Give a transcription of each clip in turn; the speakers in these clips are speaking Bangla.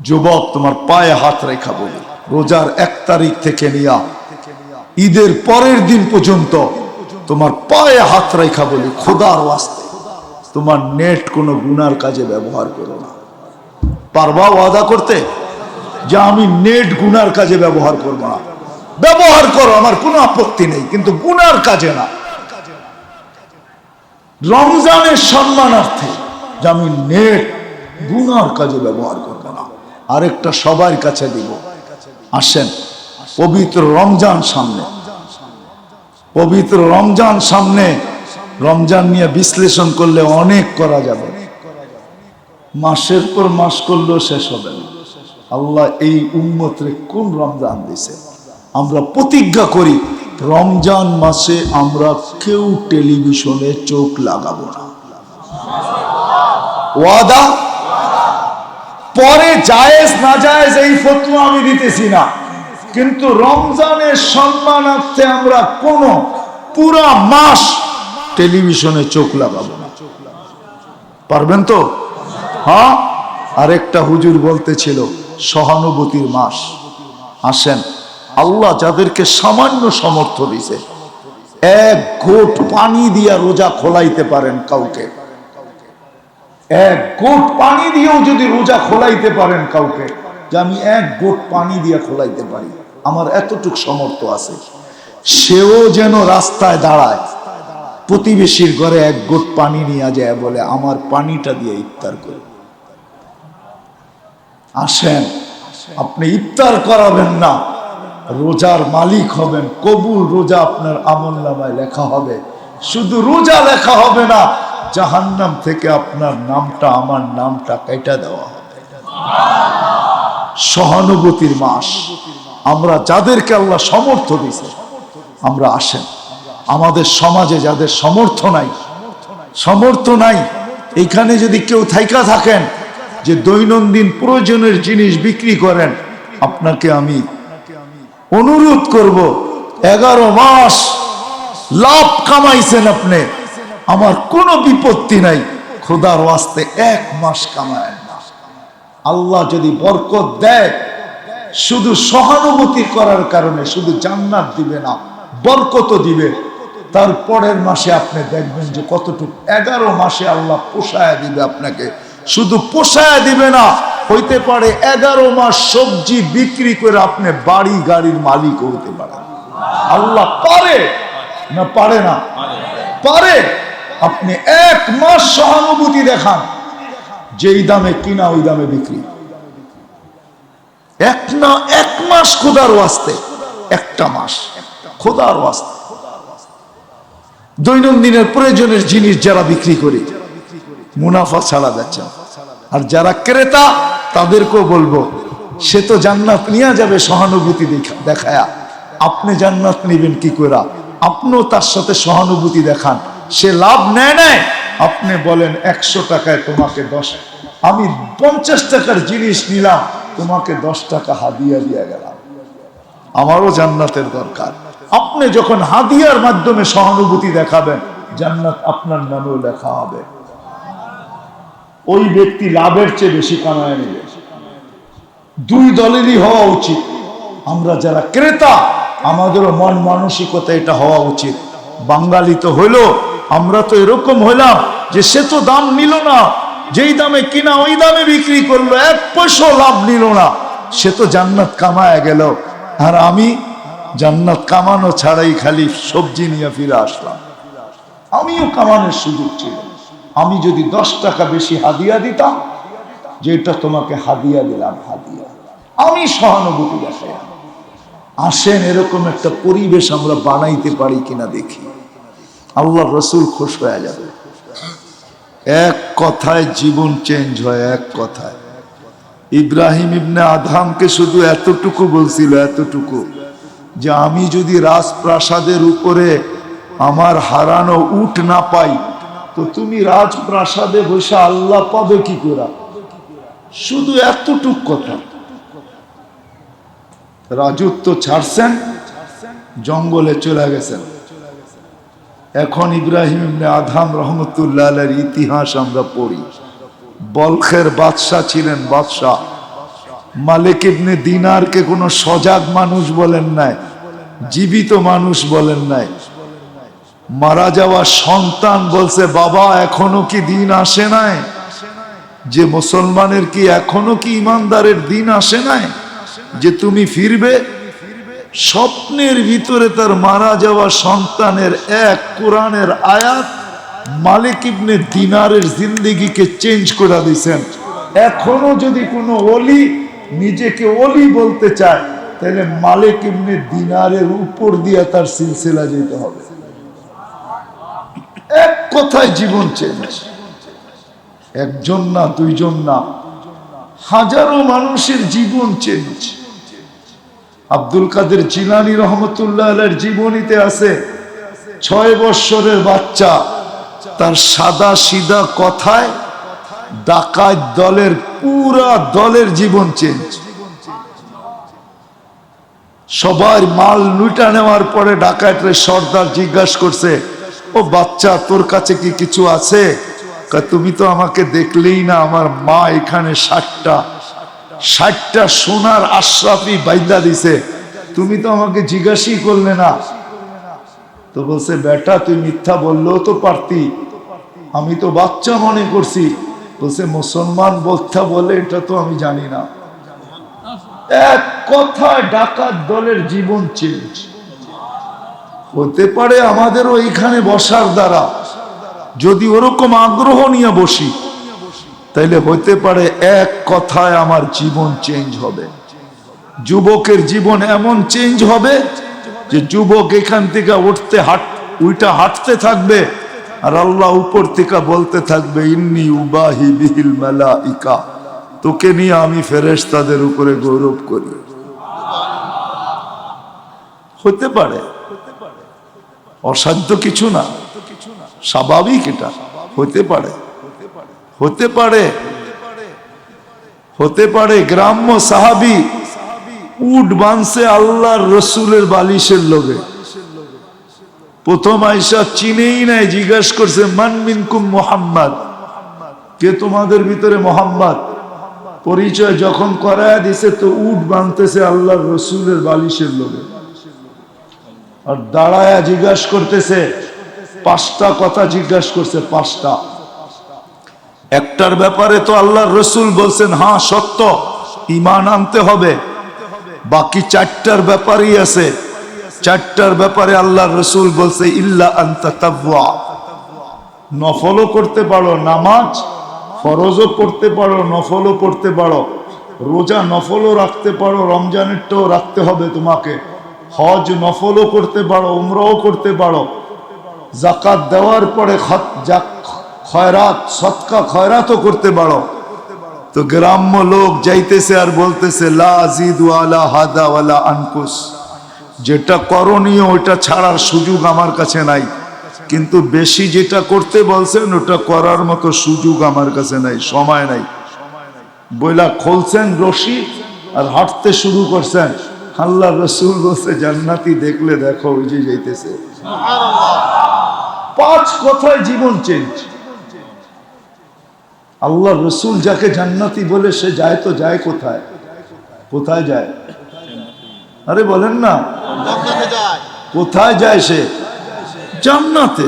যুবক, তোমার পায়ে হাত রেখা বলি, রোজার 1 তারিখ থেকে নিয়া ঈদের পরের দিন পর্যন্ত তোমার পায়ে হাত রেখা বলি, খোদার ওয়াস্তে তোমার নেট কোনো গুনার কাজে ব্যবহার করো না। পারবা ওয়াদা করতে যে আমি নেট গুনার কাজে ব্যবহার করব না? ব্যবহার করো, আমার কোনো আপত্তি নেই, কিন্তু গুনার কাজে না। রমজানের সম্মানার্থে যে আমি নেট গুনার কাজে ব্যবহার করব না। আরেকটা সবার কাছে দিব, আসেন পবিত্র রমজান সামনে, পবিত্র রমজান সামনে। রমজান নিয়ে বিশ্লেষণ করলে অনেক করা যাবে, মাসের পর মাস করলেও শেষ হবে না। আল্লাহ এই উম্মতরে কোন রমজান দিছে? আমরা প্রতিজ্ঞা করি রমজান মাসে আমরা কেউ টেলিভিশনে চোখ লাগাবো না। ওয়াদা। পরে জায়েজ না জায়েজ এই ফতোয়া আমি দিতেছি না, কিন্তু রমজানের সম্মানার্থে আমরা কোন পুরা মাস টেলিভিশনে চোখ লাগাবো না। পারবেন তো? হ্যাঁ। আরেকটা হুজুর বলতেছিল সহানুভূতির মাস। আসেন, আল্লাহ যাদেরকে সামান্য সামর্থ্য দিছে, 1 ঘোট পানি দিয়া রোজা খোলাইতে পারেন কাউকে, 1 ঘোট পানি দিয়েও যদি রোজা খোলাইতে পারেন কাউকে, যে আমি 1 ঘোট পানি দিয়া খোলাইতে পারি, আমার এতটুক সামর্থ্য আছে, সেও যেন রাস্তায় দাঁড়ায় প্রতিবেশীর ঘরে 1 ঘোট পানি নিয়ে যায়, বলে আমার পানিটা দিয়ে ইফতার করে। আসেন, আপনি ইফতার করাবেন না, রোজার মালিক হবেন, কবুল রোজা আপনার আমলনামায় লেখা হবে। শুধু রোজা লেখা হবে না, জাহান্নাম থেকে আপনার নামটা, আমার নামটা কেটে দেওয়া হবে। সহানুভূতির মাস। আমরা যাদেরকে আল্লাহ সামর্থ্য দিয়েছে, আমরা আসেন, আমাদের সমাজে যাদের সামর্থ্য নাই, এখানে যদি কেউ থাইকা থাকেন যে দৈনন্দিন প্রয়োজনের জিনিস বিক্রি করেন, আপনাকে আমি অনুরোধ করব, 11 মাস লাভ কামাইছেন আপনি, আমার কোনো বিপত্তি নাই, খোদার ওয়াস্তে 1 মাস কামায়েন না। আল্লাহ যদি বরকত দেয়, শুধু সহানুভূতি করার কারণে শুধু জান্নাত দিবে না, বরকতও দিবে। তারপরের মাসে আপনি দেখবেন যে কতটুকু 11 মাসে আল্লাহ পোষায় দিবে আপনাকে। শুধু পোষায় দিবে না, হইতে পারে 11 মাস সবজি বিক্রি করে আপনি বাড়ি গাড়ির মালিক হতে পারেন। আল্লাহ পারে না? পারে না? পারে। আপনি 1 মাস সহানুভূতি দেখান, যেই দামে কিনা ওই দামে বিক্রি। 1 মাস খোদার ওয়াস্তে, 1টা মাস খোদার ওয়াস্তে। দৈনন্দিনের প্রয়োজনের জিনিস যারা বিক্রি করে মুনাফা ছাড়া যাচ্ছে, আর যারা ক্রেতা তাদেরকেও বলবো, সে তো জান্নাত নিয়ে যাবে সহানুভূতি দেখায়া, আপনি জান্নাত নিবেন কি করে? আপনিও তার সাথে সহানুভূতি দেখান। সে লাভ নেয়, আপনি বলেন 100 টাকায় তোমাকে 10, আমি 50 টাকার জিনিস নিলাম, তোমাকে 10 টাকা হাদিয়া দিয়ে গেলাম, আমারও জান্নাতের দরকার। আপনি যখন হাদিয়ার মাধ্যমে সহানুভূতি দেখাবেন, জান্নাত আপনার নামেও লেখা হবে। ওই ব্যক্তি লাভের চেয়ে বেশি কামায় নেবে। 2 দলেরই হওয়া উচিত। আমরা যারা ক্রেতা, আমাদেরও মন মানসিকতা এটা হওয়া উচিত। বাঙালি তো হইলো, আমরা তো এরকম হইলাম যে সে তো দাম নিল না, যেই দামে কিনা ওই দামে বিক্রি করলো, 1 পয়সা লাভ নিল না, সে তো জান্নাত কামায় গেল, আর আমি জান্নাত কামানো ছাড়াই খালি সবজি নিয়ে ফিরে আসলাম। আমিও কামানোর সুযোগ ছিল, আমি যদি 10 টাকা বেশি হাদিয়া দিতাম, যে এটা তোমাকে হাদিয়া দিলাম, হাদিয়া, আমি সহানুভূতি দেখাই। আসেন, এরকম একটা পরিবেশ আমরা বানাইতে পারি কিনা দেখি, আল্লাহ রসুল খুশ হয়ে যাবে। 1 কথায় জীবন চেঞ্জ হয়, 1 কথায়। ইব্রাহিম ইবনে আদহামকে শুধু এতটুকু বলছিল, এতটুকু, যে আমি যদি রাজপ্রাসাদের উপরে আমার হারানো উট না পাই, তো তুমি রাজপ্রাসাদে বসে আল্লাহ পাবে কি করে? শুধু এতটুক কথা। রাজত্ব ছাড়ছেন, জঙ্গলে চলে গেছেন। এখন ইব্রাহিম ইবনে আদহাম রহমতুল্লাহ আলাইহির ইতিহাস আমরা পড়ি। বলখের বাদশাহ ছিলেন, বাদশাহ মালিক ইবনে দিনারকে কোনো সজাগ মানুষ বলেন নাই, জীবিত মানুষ বলেন নাই। মারা যাওয়া সন্তান বলছে, বাবা এখনো কি দিন আসে নাই? যে মুসলমানের কি এখনো কি ইমানদারের দিন আসে নাই যে তুমি ফিরবে? স্বপ্নের ভিতরে তার মারা যাওয়া সন্তানের এক কোরআনের আয়াত মালিক ইবনে দিনারের জিন্দেগিকে চেঞ্জ করে দিয়েছেন। এখনো যদি কোনো ওলি নিজেকে ওলি বলতে চায়, তাহলে মালিক ইবনে দিনারের উপর দিয়ে তার সিলসিলা যেতে হবে। এক কথায় জীবন চেঞ্জ। একজন না, দুইজন না, হাজারো মানুষের জীবন চেঞ্জ। আব্দুল কাদের জিলানী রহমতুল্লাহ আলাইহির জীবনীতে আছে, 6 বৎসরের বাচ্চা তার সাদা সিধা কথায় ডাকাত দলের পুরা দলের জীবন চেঞ্জ। সবার মাল লুটা নেওয়ার পরে ডাকাতের সর্দার জিজ্ঞাসা করছে, ও বাচ্চা তোর কাছে কি কিছু আছে? তুমি তো আমাকে দেখলেই না, আমার মা এখানে 60টা সোনার আশরাফি বাইদা দিছে, তুমি তো আমাকে জিজ্ঞাসাই করলে না। তো বলছে, বেটা তুই মিথ্যা বললেও তো পারতি, আমি তো বাচ্চা মনে করছি। বলছে, মুসলমান মিথ্যা বলে এটা তো আমি জানি না। এক কথায় ডাকাত দলের জীবন চেঞ্জ। হতে পারে আমাদেরও এখানে বসার দ্বারা যদি ওরকম আগ্রহ নিয়ে বসি, তাইলে হতে পারে এক কথায় আমার জীবন চেঞ্জ হবে। যুবকের জীবন এমন চেঞ্জ হবে যে যুবক এখান থেকে উইটা হাঁটতে থাকবে, আর আল্লাহ উপর থেকে বলতে থাকবে, ইন্নী উবাহি বিহিল মালাইকা, তোকে নিয়ে আমি ফেরেশতাদের উপরে গৌরব করি। হতে পারে, অসাধ্য কিছু না, স্বাভাবিক, এটা হতে পারে। হতে পারে, হতে পারে। গ্রাম্য সাহাবী উট বানছে আল্লাহর রসুলের বালিশের লগে, প্রথম আয়েশা চিনেই নাই, জিজ্ঞাস করছে, মান মিনকুম মুহাম্মদ, কে তোমাদের ভিতরে মোহাম্মদ? পরিচয় যখন করায় দিছে, তো উট বানতেছে আল্লাহর রসুলের বালিশের লগে, আর দাঁড়ায়া জিজ্ঞাসা করতেছে, 5টা কথা জিজ্ঞাসা করছে, 5টা। একটার ব্যাপারে তো আল্লাহর রসুল বলছেন, হ্যাঁ সত্য, ঈমান আনতে হবে। বাকি 4টার ব্যাপারই আছে, 4টার ব্যাপারে আল্লাহর রসুল বলছে, ইল্লা আনতা তাওয়া, নফলও করতে পারো, নামাজ ফরজও পড়তে পারো, নফলও পড়তে পারো, রোজা নফলও রাখতে পারো, রমজানেরটাও রাখতে হবে তোমাকে, হজ নফলও করতে পারো, উমরাও করতে পারো, যাকাত দেওয়ার পরে খয়রাত সদকা খয়রাতও করতে পারো। তো গ্রাম্য লোক যাইতেছে আর বলতেছে, লা আযীদু আলা হাদা ওয়ালা আনকুস, যেটা করণীয় ওটা ছাড়ার সুযোগ আমার কাছে নাই, কিন্তু বেশি যেটা করতে বলছেন ওটা করার মতো সুযোগ আমার কাছে নাই, সময় নাই। বইলা খুলছেন রশি আর হাঁটতে শুরু করছেন। আল্লাহর রাসূল বলছে, জান্নাতি দেখলে দেখো, ওই যে যাইতেছে। 5 কথায় জীবন চেঞ্জ। আল্লাহর রাসূল যাকে জান্নাতি বলে, সে যায় তো যায় কোথায়? কোথায় যায়? আরে বলেন না, কোথায় যায় সে? জান্নাতে।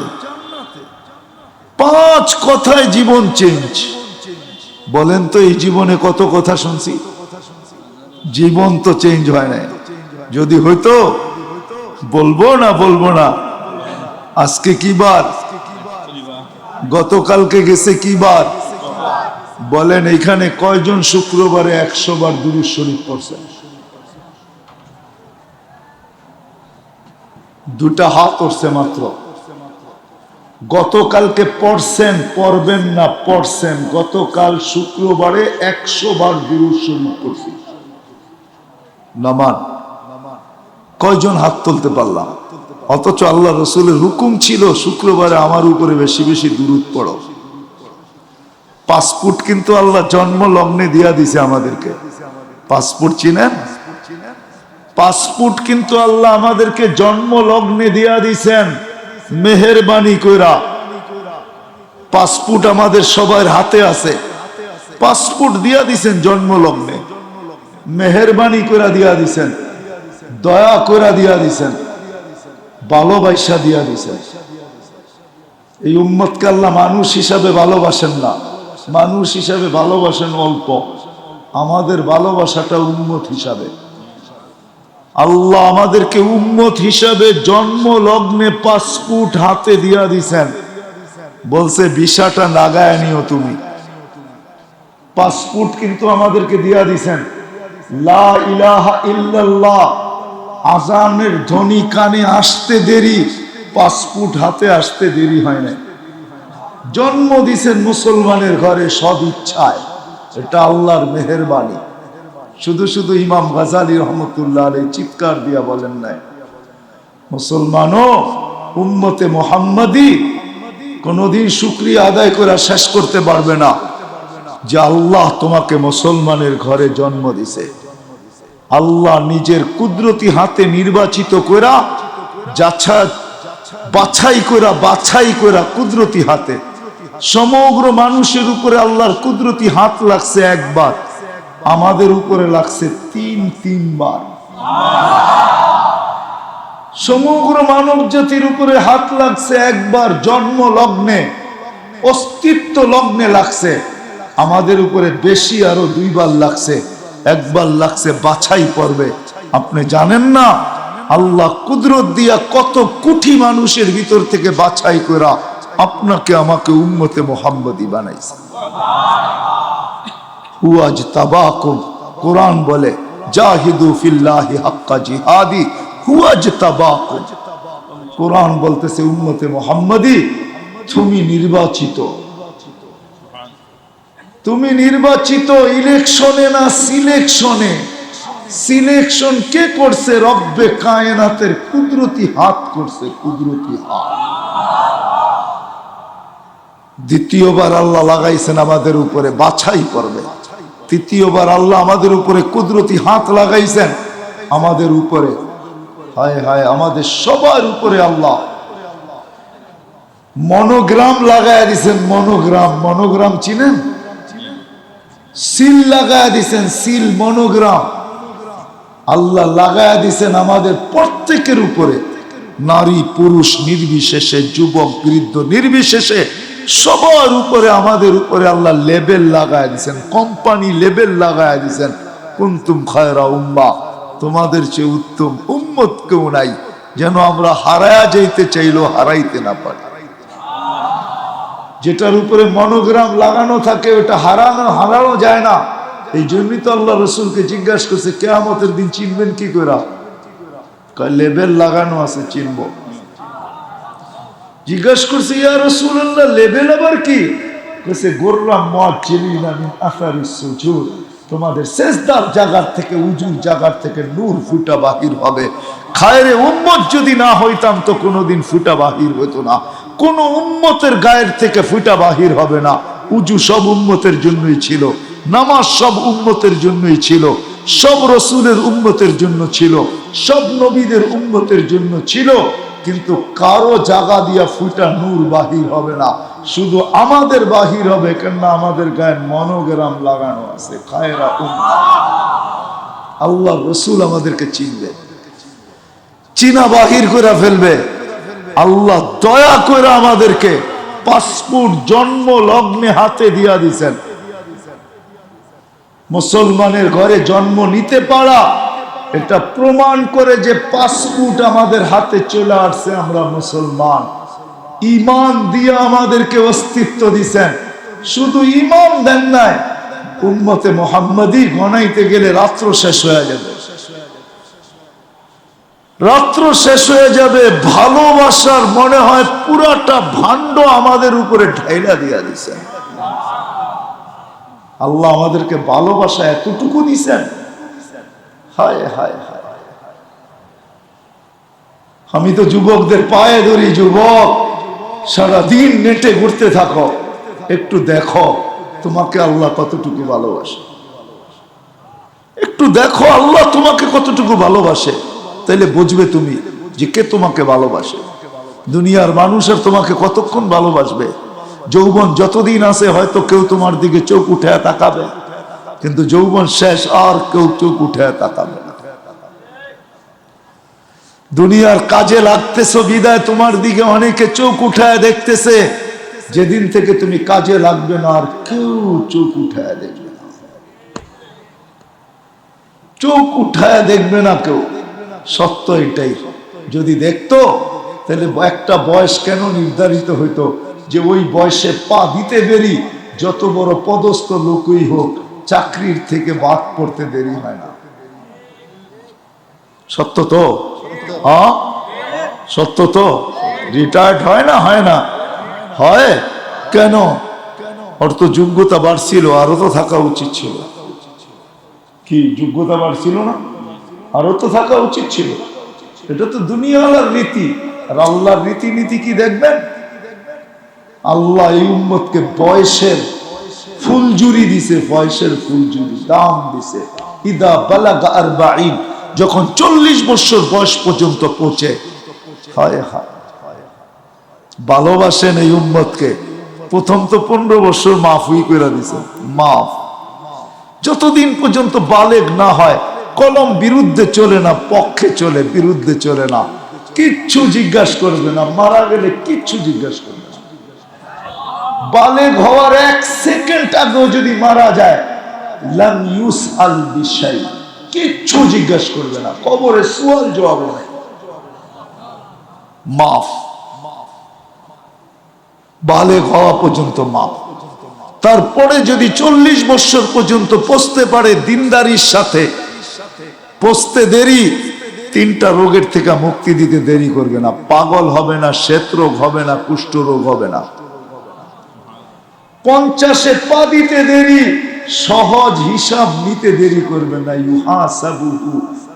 5 কথায় জীবন চেঞ্জ। বলেন তো, এই জীবনে কত কথা শুনছি, জীবন তো চেঞ্জ হয় নাই। যদি হইতো বলবো না, বলবো না। আজকে কি বার? গতকালকে গেছে কি বার? বলেন এখানে কয়জন শুক্রবারে 100 বার দুরূদ শরীফ পড়ছেন? 2টা হাত উঠছে মাত্র। গতকালকে পড়ছেন, পড়বেন না, পড়ছেন। গতকাল শুক্রবারে 100 বার দুরূদ শরীফ পড়ছি। নামান কয়জন হাত তুলতে পারলাম? অথচ আল্লাহ রসুলের হুকুম ছিল, শুক্রবারে আমার উপরে বেশি বেশি দুরূদ পড়ো। পাসপোর্ট কিন্তু আল্লাহ জন্ম লগ্নে দিয়া দিছে আমাদেরকে। পাসপোর্ট চিনেন? পাসপোর্ট কিন্তু আল্লাহ আমাদেরকে জন্ম লগ্নে দিয়া দিছেন, মেহেরবানি কইরা। পাসপোর্ট আমাদের সবার হাতে আছে, পাসপোর্ট দিয়া দিছেন জন্ম লগ্নে। মেহেরবানি করে দিয়া দিছেন, দয়া করে দিয়া দিছেন, ভালোবাসা দিয়া দিছেন। এই উম্মতকে আল্লাহ মানুষ হিসাবে ভালোবাসেন না, মানুষ হিসাবে ভালোবাসেন অল্প। আমাদের ভালোবাসাটা উম্মত হিসাবে। আল্লাহ আমাদেরকে উম্মত হিসাবে জন্ম লগ্নে পাসপোর্ট হাতে দিয়া দিছেন, বলছে ভিসাটা লাগায় নিও তুমি। পাসপোর্ট কিন্তু আমাদেরকে দিয়া দিছেন। লা ইলাহা ইল্লাল্লাহ আজানের ধ্বনি কানে আসতে দেরি, পাসপোর্ট হাতে আসতে দেরি হয় না। জন্ম দিছেন মুসলমানের ঘরে সদ ইচ্ছায়, এটা আল্লাহর মেহেরবানি। শুধু শুধু ইমাম গাজালি রহমতুল্লাহ আলাইহি চিৎকার দিয়া বলেন নাই, মুসলমানও উম্মতে মুহাম্মাদি কোনদিন শুকরিয়া আদায় করে শেষ করতে পারবে না যে আল্লাহ তোমাকে মুসলমানের ঘরে জন্ম দিছে। আল্লাহ নিজের কুদরতি হাতে নির্বাচিত করা, বাছাই করা কুদরতি হাতে সমগ্র মানুষের উপরে আল্লাহর কুদরতি হাত লাগছে একবার, আমাদের উপরে লাগছে তিনবার। সমগ্র মানব জাতির উপরে হাত লাগছে একবার, জন্ম লগ্নে, অস্তিত্ব লগ্নে লাগছে। আমাদের উপরে বেশি আরো দুইবার লাগছে, একবার লাগছে বাছাই পর্বে। আপনি জানেন না আল্লাহ কুদরত দিয়া কত কোটি মানুষের ভিতর থেকে বাছাই করা আপনাকে আমাকে উম্মতে মুহাম্মদী বানাইছে। হুয়াজ তাবাকুম, কোরআন বলে জাহিদু ফিল্লাহি হাক্কা জিহাদি হুয়াজ তাবাকুম। কোরআন বলতেছে উম্মতে মুহাম্মদী তুমি নির্বাচিত, তুমি নির্বাচিত ইলেকশনে না সিলেকশনে। সিলেকশন কে করছে? রব্বে কায়নাতের কুদরতি হাত করছে, কুদরতি হাত। দ্বিতীয়বার আল্লাহ লাগাইছেন আমাদের উপরে বাছাই করবে, তৃতীয়বার আল্লাহ আমাদের উপরে কুদরতি হাত লাগাইছেন আমাদের উপরে। হায় হায়, আমাদের সবার উপরে আল্লাহ মনোগ্রাম লাগায় দিছেন। মনোগ্রাম চিনেন? সিল লাগায় দিছেন, সিল মনোগ্রাম আল্লাহ লাগায় দিছেন আমাদের প্রত্যেকের উপরে, নারী পুরুষ নির্বিশেষে, যুবক বৃদ্ধ নির্বিশেষে সবার উপরে, আমাদের উপরে আল্লাহ লেবেল লাগায় দিছেন, কোম্পানি লেবেল লাগায় দিছেন। কুনতুম খায়রা উম্মাহ, তোমাদের চেয়ে উত্তম উম্মত কেউ নাই, যেন আমরা হারায়া যাইতে চাইলেও হারাইতে না পারি। যেটার উপরে মনোগ্রাম লাগানো থাকে ওটা হারানো যায় না। এই জন্যই তো আল্লাহ রসুলকে জিজ্ঞাসা করছে কিয়ামতের দিন চিনবেন কি করে? লেবেল লাগানো আছে, চিনব। জিজ্ঞাসা করছে ইয়া রাসূলুল্লাহ লেবেল আবার কি? কইছে গুররাম মুআজ্জিলিনা মিন আসারিস সুজুদ, তোমাদের সেজদার জায়গার থেকে, উজুর জায়গার থেকে নূর ফুটা বাহির হবে। খায়রে উম্মত যদি না হইতাম তো কোনোদিন ফুটা বাহির হইতো না। কোন উম্মতের গায়ের থেকে ফুটা বাহির হবে না। উজু সব উম্মতের জন্যই ছিল, নামাজ সব উম্মতের জন্যই ছিল, সব রসুলের উম্মতের জন্য ছিল, সব নবীদের উম্মতের জন্য ছিল। কিন্তু কারো জায়গা দিয়া ফুটা নূর বাহির হবে না, শুধু আমাদের বাহির হবে। কেননা আমাদের গায়ে মনোগ্রাম লাগানো আছে, খায়রা উম্মাহ। আল্লাহ রসুল আমাদেরকে চিনবে, চিনা বাহির করে ফেলবে। আল্লাহ দয়া করে আমাদেরকে পাসপোর্ট জন্ম লগ্নে হাতে দিয়া দিছেন। মুসলমানের ঘরে জন্ম নিতে পারা এটা প্রমাণ করে যে পাসপোর্ট আমাদের হাতে চলে আসছে, আমরা মুসলমান। ঈমান দিয়ে আমাদেরকে অস্তিত্ব দিছেন। শুধু ঈমান দেন নাই, উম্মতে মুহাম্মাদি গণাইতে গেলে রাত্র শেষ হয়ে যাবে, রাত্র শেষ হয়ে যাবে। ভালোবাসার মনে হয় পুরাটা ভাণ্ড আমাদের উপরে ঢাইলা দিয়া দিছেন। আল্লাহ আমাদেরকে ভালোবাসা এতটুকু দিছেন। হায় হায় হায়, আমি তো যুবকদের পায়ে ধরি, যুবক সারাদিন নেটে ঘুরতে থাকো, একটু দেখো তোমাকে আল্লাহ কতটুকু ভালোবাসে। একটু দেখো আল্লাহ তোমাকে কতটুকু ভালোবাসে, তাইলে বুঝবে তুমি যে কে তোমাকে ভালোবাসে। দুনিয়ার মানুষ আর তোমাকে কতক্ষণ ভালোবাসবে? যৌবন যতদিন আছে হয়তো কেউ তোমার দিকে চোখ উঠে তাকাবে, কিন্তু যৌবন শেষ, আর কেউ চোখ উঠে তাকাবে না। দুনিয়ার কাজে লাগতেছো বিদায় তোমার দিকে অনেকে চোখ উঠায় দেখতেছে। যেদিন থেকে তুমি কাজে লাগবে না, আর কেউ চোখ উঠায় দেখবে না, চোখ উঠায় দেখবে না কেউ। সত্য এটাই। যদি দেখতো তাহলে একটা বয়স কেন নির্ধারিত হইতো যে ওই বয়সে পা দিতে দেরি, যত বড় পদস্থ লোকই হোক, চাকরির থেকে বাদ পড়তে দেরি হয় না। সত্য তো? হ্যাঁ সত্য তো। রিটায়ার্ড হয় না? হয় না? হয়। কেন? ওর তো যোগ্যতা বাড়ছিল, আরো তো থাকা উচিত ছিল। কি যোগ্যতা বাড়ছিল না? আরো তো থাকা উচিত ছিল। এটা তো দুনিয়ার রীতি। আর আল্লাহর রীতিনীতি কি দেখবেন? আল্লাহ এই উম্মতকে বয়সের ফুলজুরি দিছে, বয়সের ফুলজুরি দাম দিছে। ইদা বালাগা আরবাঈন, যখন 40 বছর বয়স পর্যন্ত পৌঁছে, হায় হায় ভালোবাসেন এই উম্মতকে। প্রথম তো 15 বছর মাফই করে দিছে, মাফ। যতদিন পর্যন্ত বালেগ না হয়, কলম বিরুদ্ধে চলে না, পক্ষে চলে, বিরুদ্ধে চলে না। কিচ্ছু জিজ্ঞাসা করবে না, মারা গেলে কিচ্ছু জিজ্ঞাসা করবে না। বালেগ হওয়ার 1 সেকেন্ড আগেও যদি মারা যায়, লাম ইউসআল বিশাই, কিচ্ছু জিজ্ঞাসা করবে না। কবরে সুয়াল জবাব নাই, মাফ। বালেগ হওয়া পর্যন্ত মাফ। তারপরে যদি 40 বছর পর্যন্ত পৌঁছতে পারে দিনদারির সাথে, পৌঁছতে দেরি, 3টা রোগের থেকে মুক্তি দিতে দেরি করবে না। পাগল হবে না, শ্বেত রোগ হবে না, কুষ্ঠ রোগ হবে না। 50-এ পা দিতে দেরি, সহজ হিসাব নিতে দেরি করবে না। ইউহাসাবুহু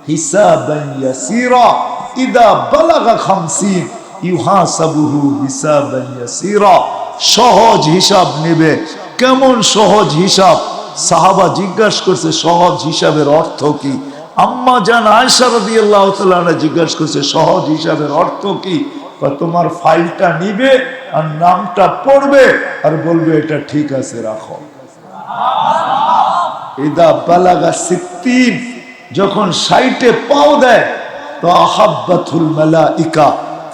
হিসাবান ইয়াসীরা, ইদা বালাগা 50 ইউহাসাবুহু হিসাবান ইয়াসীরা। সহজ হিসাব নেবে। কেমন সহজ হিসাব? সাহাবা জিজ্ঞাসা করছে সহজ হিসাবের অর্থ কি? আম্মা জান আয়েশা রাদিয়াল্লাহু তাআলা জিজ্ঞাসা করছে সহজ হিসাবের অর্থ কি? তোমার ফাইলটা নিবে আর নামটা পড়বে আর বলবে এটা ঠিক আছে, রাখো। ইদা বালাগা 60, যখন 60-এ পাও দেয়, তো আহাব্বাতুল মালাইকা,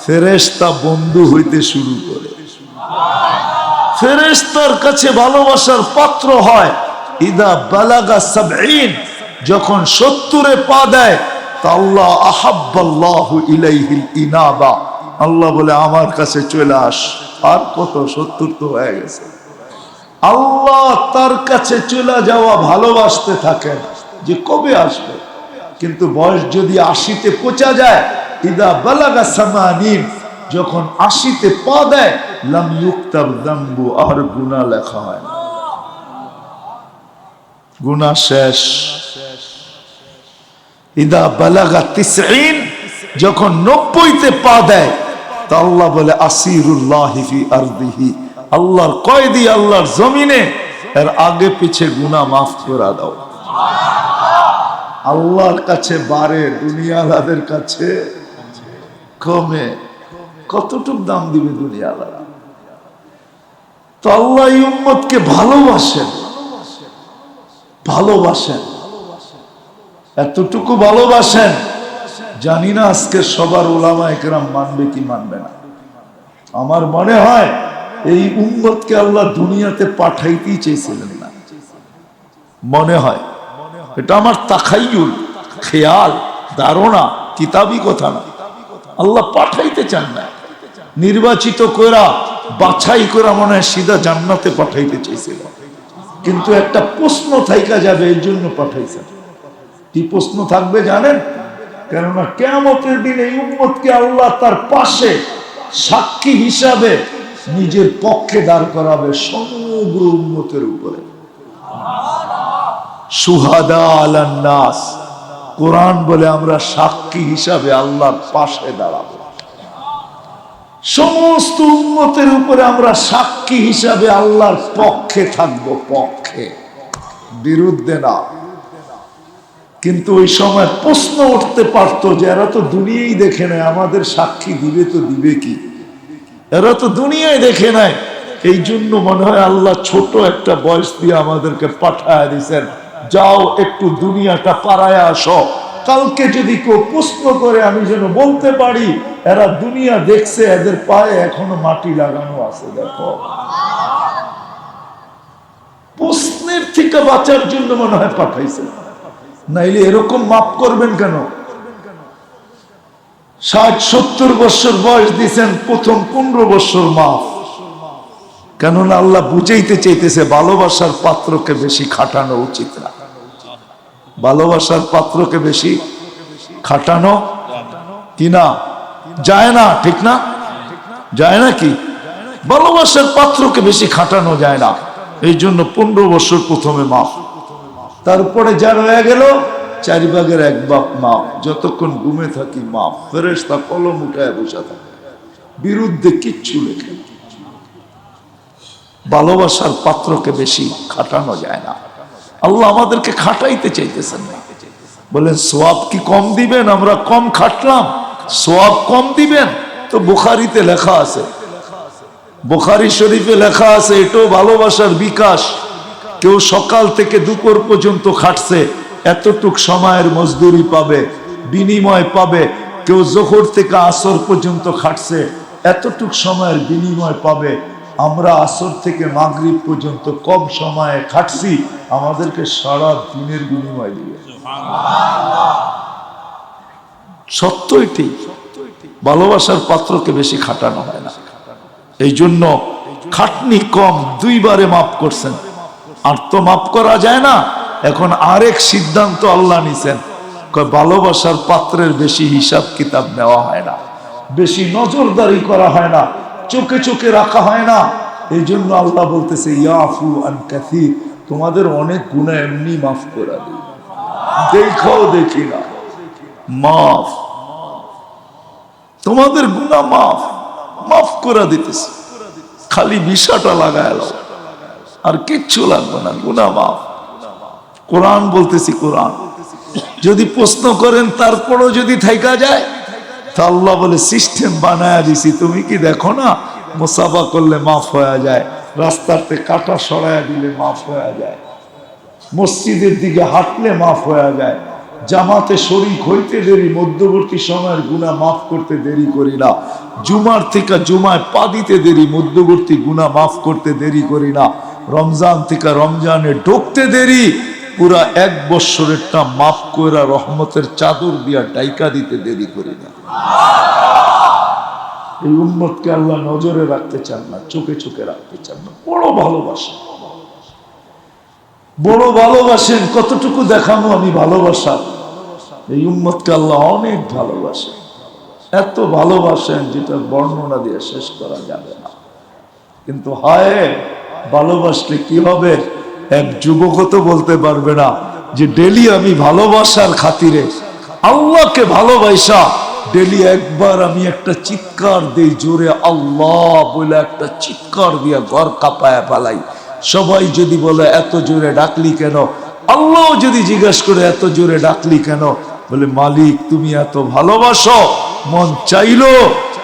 ফেরেশতা বন্ধু হইতে শুরু করে, ফেরেশতার কাছে ভালোবাসার পাত্র হয়। ইদা বালাগা 70, যখন 70-এ পা দেয়, তা আল্লাহ আহাব্বাল্লাহু ইলাইহিল ইনাবা, আল্লাহ বলে আমার কাছে চলে আস। আর কত? 70 তো হয়ে গেছে। আল্লাহ তার কাছে চলে যাওয়া ভালোবাসতে থাকেন যে কবে আসবে। কিন্তু বয়স যদি 80-তে পৌঁছা যায়, ইদা বালাগা 80, যখন 80-তে পা দেয়, লাম ইউক্তাব যামবু, আর গুনাহ লেখা হয় না, গুনাহ শেষ। ইদা বালাগা 90, যখন 90-তে পা দেয়, তা আল্লাহ বলে আসিরুল্লাহি ফি আরদিহি, আল্লাহর কয়েদি, আল্লাহর জমিনে, এর আগে পিছে গুনাহ মাফ করে দাও। আল্লাহর কাছে বাড়ে, দুনিয়ালাদের কাছে কমে। কতটুক দাম দিবে দুনিয়ালারা? তো আল্লাহ এই উম্মতকে ভালোবাসেন, ভালোবাসেন, এতটুকু ভালোবাসেন। জানি না আজকে সবার উলামায়ে কেরাম মানবে কি মানবে না। আমার মনে হয় এই উম্মতকে আল্লাহ দুনিয়াতে পাঠাইতেই চেয়েছিলেন না, মনে হয়। এটা আমার তাখাইয়ুল, খেয়াল, ধারণা, কিতাবি কথা না। আল্লাহ পাঠাইতে চান না, নির্বাচিত করা, বাছাই করা মনে হয় সিধা জান্নাতে পাঠাইতে চেয়েছিল। কিন্তু একটা প্রশ্ন থাইকা যাবে, এই জন্য পাঠাইছেন। কি প্রশ্ন থাকবে জানেন? কেননা কিয়ামতের দিন এই উম্মতকে আল্লাহ তার পাশে সাক্ষী হিসাবে নিজের পক্ষে দাঁড় করাবে সমগ্র উম্মতের উপরে। সুহাদা আলান নাস, কোরআন বলে আমরা সাক্ষী হিসাবে আল্লাহর পাশে দাঁড়াবো। সমস্ত উম্মতের উপরে আমরা সাক্ষী হিসাবে আল্লাহর পক্ষে থাকবো, পক্ষে, বিরুদ্ধে না। কিন্তু ওই সময় প্রশ্ন উঠতে পারতো যে এরা তো দুনিয়াই দেখে নেয়, আমাদের সাক্ষী দিবে তো দিবে কি? এরা তো দুনিয়ায় দেখে নেয়। এই জন্য মনে হয় আল্লাহ ছোট একটা বয়স দিয়ে আমাদেরকে পাঠায় দিয়েছেন, যাও একটু দুনিয়াটা পাড়ায় আসো, কালকে যদি কেউ প্রশ্ন করে আমি যেন বলতে পারি এরা দুনিয়া দেখছে, এদের পায়ে এখনো মাটি লাগানো আছে। দেখো, প্রশ্নের থেকে বাঁচার জন্য মনে হয় পাঠাইছে, নাইলে এরকম মাপ করবেন কেন? 60-70 বছর বয়স দিয়েছেন, প্রথম 15 বছর মাফ। কেননা আল্লাহ বুঝাইতে চাইতেছে ভালোবাসার পাত্রকে বেশি খাটানো উচিত না। ভালোবাসার পাত্রকে বেশি খাটানো কিনা যায় না, ঠিক না? যায় না কি? ভালোবাসার পাত্রকে বেশি খাটানো যায় না, এই জন্য 15 বছর প্রথমে মাফ। তারপরে যা রয়ে গেল 4 ভাগের 1 ভাগ মাফ। যতক্ষণ ঘুমে থাকি মাফ। ফেরেশতা কলম উঠায় বসে থাকে, বিরুদ্ধে কিচ্ছু লেখে। ভালোবাসার পাত্রকে বেশি খাটানো যায় না। আল্লাহ আমাদেরকে খাটাইতে চাইতেছেন না। বলেন সওয়াব কি কম দিবেন? আমরা কম খাটলাম, সওয়াব কম দিবেন? তো বুখারীতে লেখা আছে, বুখারী শরীফে লেখা আছে, এটাও ভালোবাসার বিকাশ। কেউ সকাল থেকে দুপুর পর্যন্ত খাটছে, এতটুক সময়ের মজদুরি পাবে, বিনিময় পাবে। কেউ জোহর থেকে আসর পর্যন্ত খাটছে, এতটুক সময়ের বিনিময় পাবে। আমরা আসর থেকে মাগরিব পর্যন্ত কম সময়ে খাটছি, আমাদেরকে সারা দিনের বিনিময় দিবে। সত্য এটি, ভালোবাসার পাত্রকে বেশি খাটানো হয় না। এই জন্য খাটনি কম, 2 বারে মাফ করছেন। আর তো মাফ করা যায় না। এখন আরেক সিদ্ধান্ত আল্লাহ নিছেন, ভালোবাসার পাত্রের বেশি হিসাব কিতাব নেওয়া হয় না, বেশি নজরদারি করা হয় না, চোখে চোখে রাখা হয় না। এই জন্য আল্লাহ বলতেছে ইয়াফু আন কাসীর, তোমাদের অনেক গুনাহ এমনি মাফ করে দিই, দেখাও দেখি না, মাফ। তোমাদের গুনাহ মাফ, মাফ করে দিতেছে। খালি ভিসাটা লাগায় দাও, আর কিচ্ছু লাগবে না, গুনাহ মাফ। কোরআন বলতেছি, কোরআন। যদি প্রশ্ন করেন তারপরও যদি থাইকা যায়, তা আল্লাহ বলে সিস্টেম বানায়া দিছি, তুমি কি দেখো না? মুসাফা করলে মাফ হয়ে যায়, রাস্তাতে কাটা সরাইয়া দিলে মাফ হয়ে যায়, মসজিদের দিকে হাঁটলে মাফ হয়ে যায়, জামাতে শরীক হইতে দেরি, মধ্যবর্তী সময়ের গুনাহ মাফ করতে দেরি করি না, জুমার থেকে জুমায় পা দিতে দেরি, মধ্যবর্তী গুনাহ মাফ করতে দেরি করি না, রমজান থেকে রমজানে ঢুকতে দেরি, পুরা 1 বছরেরটা মাফ করে রহমতের চাদর দিয়া ডাইকা দিতে দেরি করি না। এই উম্মতকে আল্লাহ নজরে রাখতে চান না, চোখে চোখে রাখতে চান না। বড় ভালোবাসেন, বড় ভালোবাসেন। কতটুকু দেখানো আমি ভালোবাসা? এই উম্মতকে আল্লাহ অনেক ভালোবাসেন, এত ভালোবাসেন যেটা বর্ণনা দিয়ে শেষ করা যাবে না। কিন্তু হায়, ভালোবাসলে কি হবে? এক যুবক তো বলতে পারবে না যে ডেলি আমি ভালোবাসার খাতিরে আল্লাহকে ভালোবাসা, ডেলি একবার আমি একটা চিৎকার দিই জোরে আল্লাহ বলে, একটা চিৎকার দিয়া ঘর কাঁপায় পালাই। সবাই যদি বলে এত জোরে ডাকলি কেন? আল্লাহ যদি জিজ্ঞাসা করে এত জোরে ডাকলি কেন? বলে মালিক তুমি এত ভালোবাসো, মন চাইলো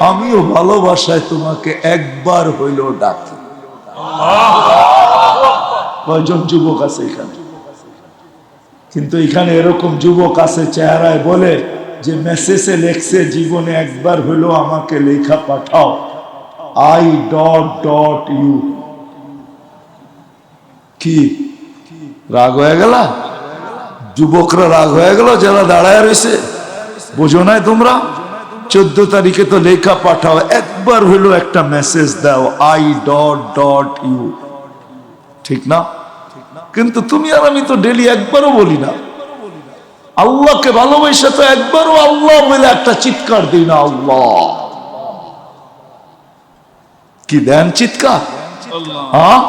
আমিও ভালোবাসায় তোমাকে একবার হইলো ডাকি। কয়জন যুবক আছে এখানে? কিন্তু এখানে এরকম যুবক আছে চেহারায় বলে যে মেসেজে লেখছে জীবনে একবার হইলো আমাকে লেখা পাঠাও, I.U। কি রাগ হয়ে গেল? যুবকরা রাগ হয়ে গেল যারা দাঁড়ায় রয়েছে? বোঝো নাই তোমরা? 14 তারিখে তো লেখা পাঠাও, একবার হইলো একটা মেসেজ দাও I.U, ঠিক না? কিন্তু তুমি আর আমি তো ডেলি একবারও বলি না। আল্লাহকে ভালোবাসা তো একবারও আল্লাহ বলে একটা চিৎকার দিই না, আল্লাহ। কি দেন চিৎকার? হ্যাঁ,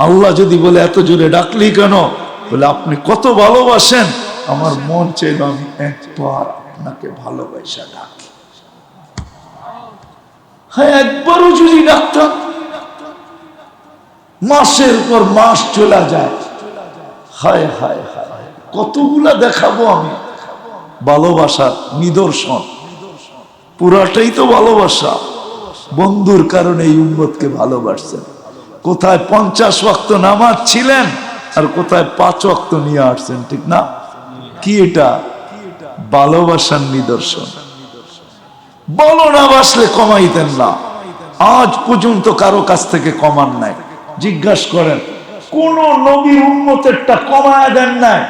আল্লাহ যদি বলে এত জোরে ডাকলি কেন? বলে আপনি কত ভালোবাসেন, আমার মন চাইল আমি একবার আপনাকে ভালোবাসা ডাকি। হ্যাঁ, একবারও যদি ডাকতাম, মাসের পর মাস চলে যায়। হায় হায় হায়, কতগুলা দেখাবো আমি ভালোবাসা নিদর্শন। পুরাটাই তো ভালোবাসা। বন্ধুর কারণে এই উম্মতকে ভালোবাসছেন। কোথায় 50 ওয়াক্ত নামাজ ছিলেন আর কোথায় 5 ওয়াক্ত নিয়ে আসছেন, ঠিক না? কি এটা? ভালোবাসার নিদর্শন। বলো না বাসলে কমাইতেন না, আজ পর্যন্ত কারো কাছ থেকে কমান নাই। জিজ্ঞাসা করেন কোন নবীর উম্মতেরটা কমায় দেন নাই,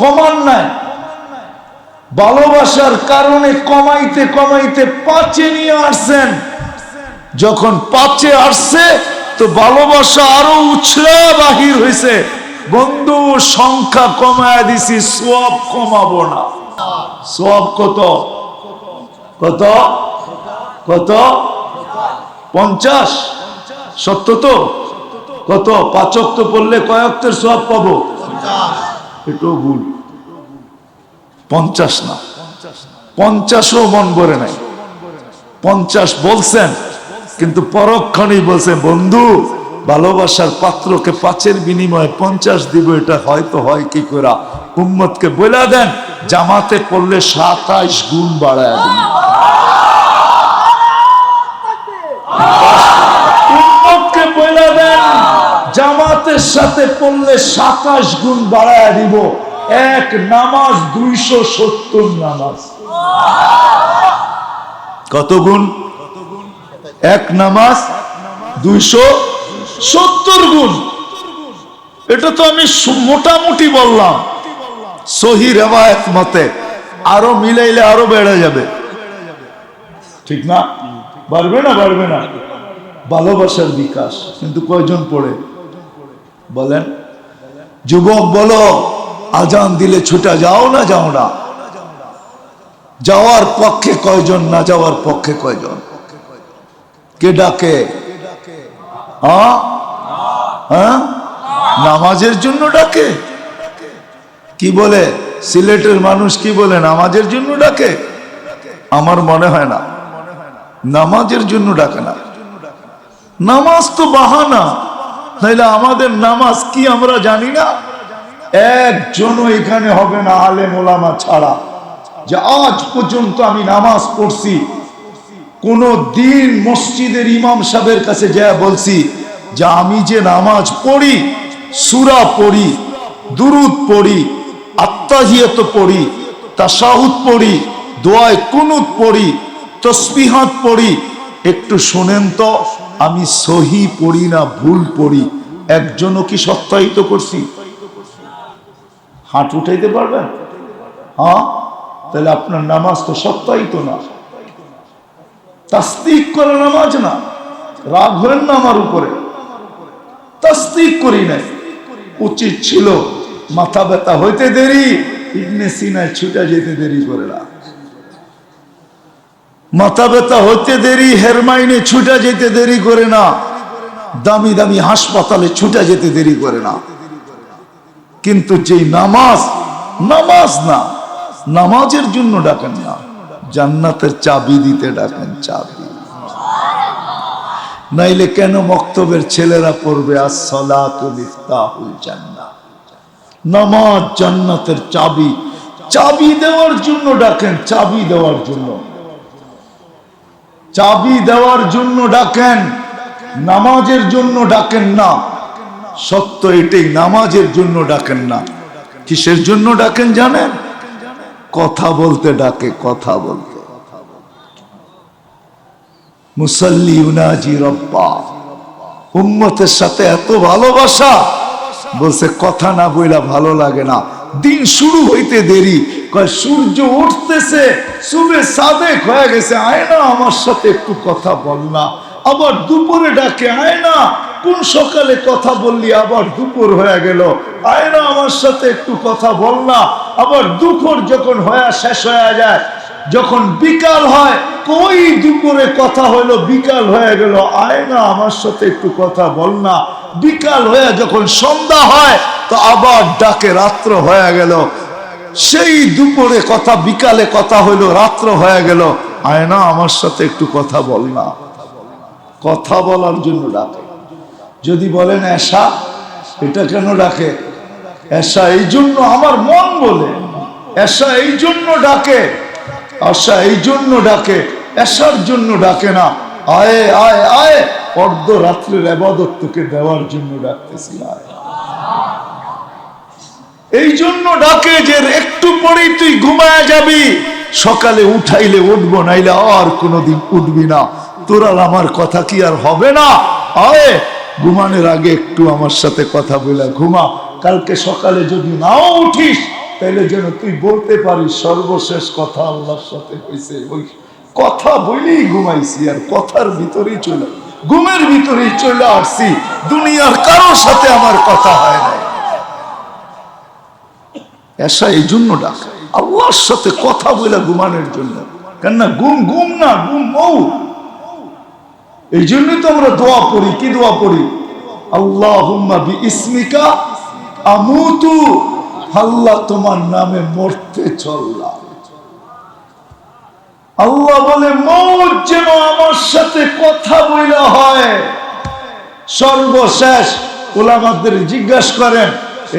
কমান নাই। ভালোবাসার কারণে কমাইতে কমাইতে 5-এ নিয়ে আসছেন। যখন 5-এ আসছে তো ভালোবাসা আরো উছলা বাহির হয়েছে। বন্ধু সংখ্যা কমায় দিছি, সওয়াব কমাবো না। সওয়াব কত? কত? কত? 50? সত্য তো? কত? 5 ওয়াক্ত পড়লে কয় ওয়াক্তের সওয়াব পাবো? 50। এটাও ভুল। 50 না, 50ও মন ভরে নাই। 50 বলছেন কিন্তু পরক্ষণেই বলছেন বন্ধু ভালোবাসার পাত্রকে 5-এর বিনিময়ে 50 দিব, এটা হয়তো হয় কি করে? উম্মতকে বলে দেন জামাতে পড়লে 27 গুণ বাড়ায় দিন। উম্মতকে বলে দেন জামাতের সাথে পড়লে 27 গুণ বাড়ায় দিব। এক নামাজ 270 নামাজ। কত গুণ? এক নামাজ 270 গুণ। এটা তো আমি মোটামুটি বললাম, সহি রিওয়ায়াত মতে আরো মিলাইলে আরো বেড়ে যাবে, ঠিক না? বাড়বে না? বাড়বে না? ভালোবাসার বিকাশ কিন্তু কয়জন পড়ে বলেন? যুবক বলো, আজান দিলে ছুটা যাও না যাও না? যাওয়ার পক্ষে কয়জন, না যাওয়ার পক্ষে কয়জন? কে ডাকে? হ্যাঁ, নামাজের জন্য ডাকে। কি বলে সিলেটের মানুষ? কি বলে নামাজের জন্য ডাকে? আমার মনে হয় না নামাজের জন্য ডাকে না। নামাজ তো বাহানা, তাইলে আমাদের নামাজ কি আমরা জানি না? একজনও এখানে হবে না আলেম ওলামা ছাড়া যে আজ পর্যন্ত আমি নামাজ পড়ছি, কোন দিন মসজিদের ইমাম সাহেবের কাছে যা বলছি যে আমি যে নামাজ পড়ি, সূরা পড়ি, দুরুদ পড়ি, আত্তাহিয়াত পড়ি, তাশাহুদ পড়ি, দোয়ায়ে কুনুত পড়ি, তাসবিহাত পড়ি, একটু শুনেন তো আমি সহি পড়ি না ভুল পড়ি? একজনও কি সত্যায়িত করছি? হাত উঠাইতে পারবেন? হ্যাঁ, তাহলে আপনার নামাজ তো সত্যায়িত না, তাসদিক করা নামাজ না। রাগ হলেন না আমার উপরে, তাসদিক করি নাই। উচিত ছিল মাথা ব্যথা হইতে দেরি, ইবনে সিনায় ছুটা যেতে দেরি করে না। মাথা ব্যথা হইতে দেরি, হেরমাইনে ছুটা যেতে দেরি করে না, দামি দামি হাসপাতালে ছুটা যেতে দেরি করে না। কিন্তু যে নামাজ, নামাজ না, নামাজের জন্য ডাকেন না, জান্নাতের চাবি দিতে ডাকেন, চাবি। নাইলে কেন মক্তবের ছেলেরা পড়বে আস-সালাতু মিফতাহুল জান্নাহ? নামাজ জান্নাতের চাবি। চাবি দেওয়ার জন্য ডাকেন, চাবি দেওয়ার জন্য, চাবি দেওয়ার জন্য ডাকেন, নামাজের জন্য ডাকেন না। সত্য এটাই, নামাজের জন্য ডাকেন না। কিসের জন্য ডাকেন জানেন? কথা বলতে ডাকে, কথা বলতে। মুসাল্লি ইউনাজি রব্বা, উম্মতের সাথে এত ভালোবাসা, বলছে কথা না বইলা ভালো লাগে না। দিন শুরু হইতে দেরি, কয় সূর্য উঠতেছে, সুবে সাদেক হয়ে গেছে, আয় না আমার সাথে একটু কথা বল না। আবার দুপুরে ডাকে, আয় না, কোন সকালে কথা বললি, আবার দুপুর হয়ে গেল, আয় না আমার সাথে একটু কথা বল না। আবার দুপুর যখন হয়ে শেষ হয়ে যায়, যখন বিকাল হয়, কই দুপুরে কথা হলো, বিকাল হয়ে গেল, আয় না আমার সাথে একটু কথা বল না। বিকাল হয়ে যখন সন্ধ্যা হয় তো আবার ডাকে, রাত্র হয়ে গেল। সেই দুপুরে কথা, বিকালে কথা হইলো, রাত্র হয়ে গেল, আয় না আমার সাথে একটু কথা বল না। কথা বলার জন্য ডাকে। যদি বলেন এশা, এটা কেন ডাকে? এশা এই জন্য, আমার মন বলে এশা এই জন্য ডাকে, আশা এই জন্য ডাকে, এশার জন্য ডাকে না। আয় আয় আয়, অর্ধ রাত্রের ইবাদত তোকে দেওয়ার জন্য ডাকতেছি, আয়। এই জন্য ডাকে যে একটু পরেই তুই ঘুমায় যাবি, সকালে উঠাইলে উঠবো, নাইলে আর কোনোদিন উঠবি না। তোর আর আমার কথা কি আর হবে না? আয় ঘুমানোর আগে একটু আমার সাথে কথা বলে ঘুমা। কালকে সকালে যদি নাও উঠিস, তাহলে যেন তুই বলতে পারিস সর্বশেষ কথা আল্লাহর সাথে হয়েছে, ওই কথা বলেই ঘুমাইছি, আর কথার ভিতরেই চলে, ঘুমের ভিতরেই চলে আসছি, দুনিয়ার কারোর সাথে আমার কথা হয় না। এসা এই জন্য ডাক, আল্লাহর সাথে কথা বলে ঘুমানোর জন্য। কেননা ঘুম ঘুম না, ঘুম মৌ। এই জন্যই তো আমরা দোয়া পড়ি। কি দোয়া পড়ি? আল্লাহুম্মা বিইসমিকা আমুতু, আল্লাহ তোমার নামে মরতে চললাম। আল্লাহ বলে মৌত যেন আমার সাথে কথা বলা হয়। সর্বশেষ উলামাদের জিজ্ঞাসা করেন,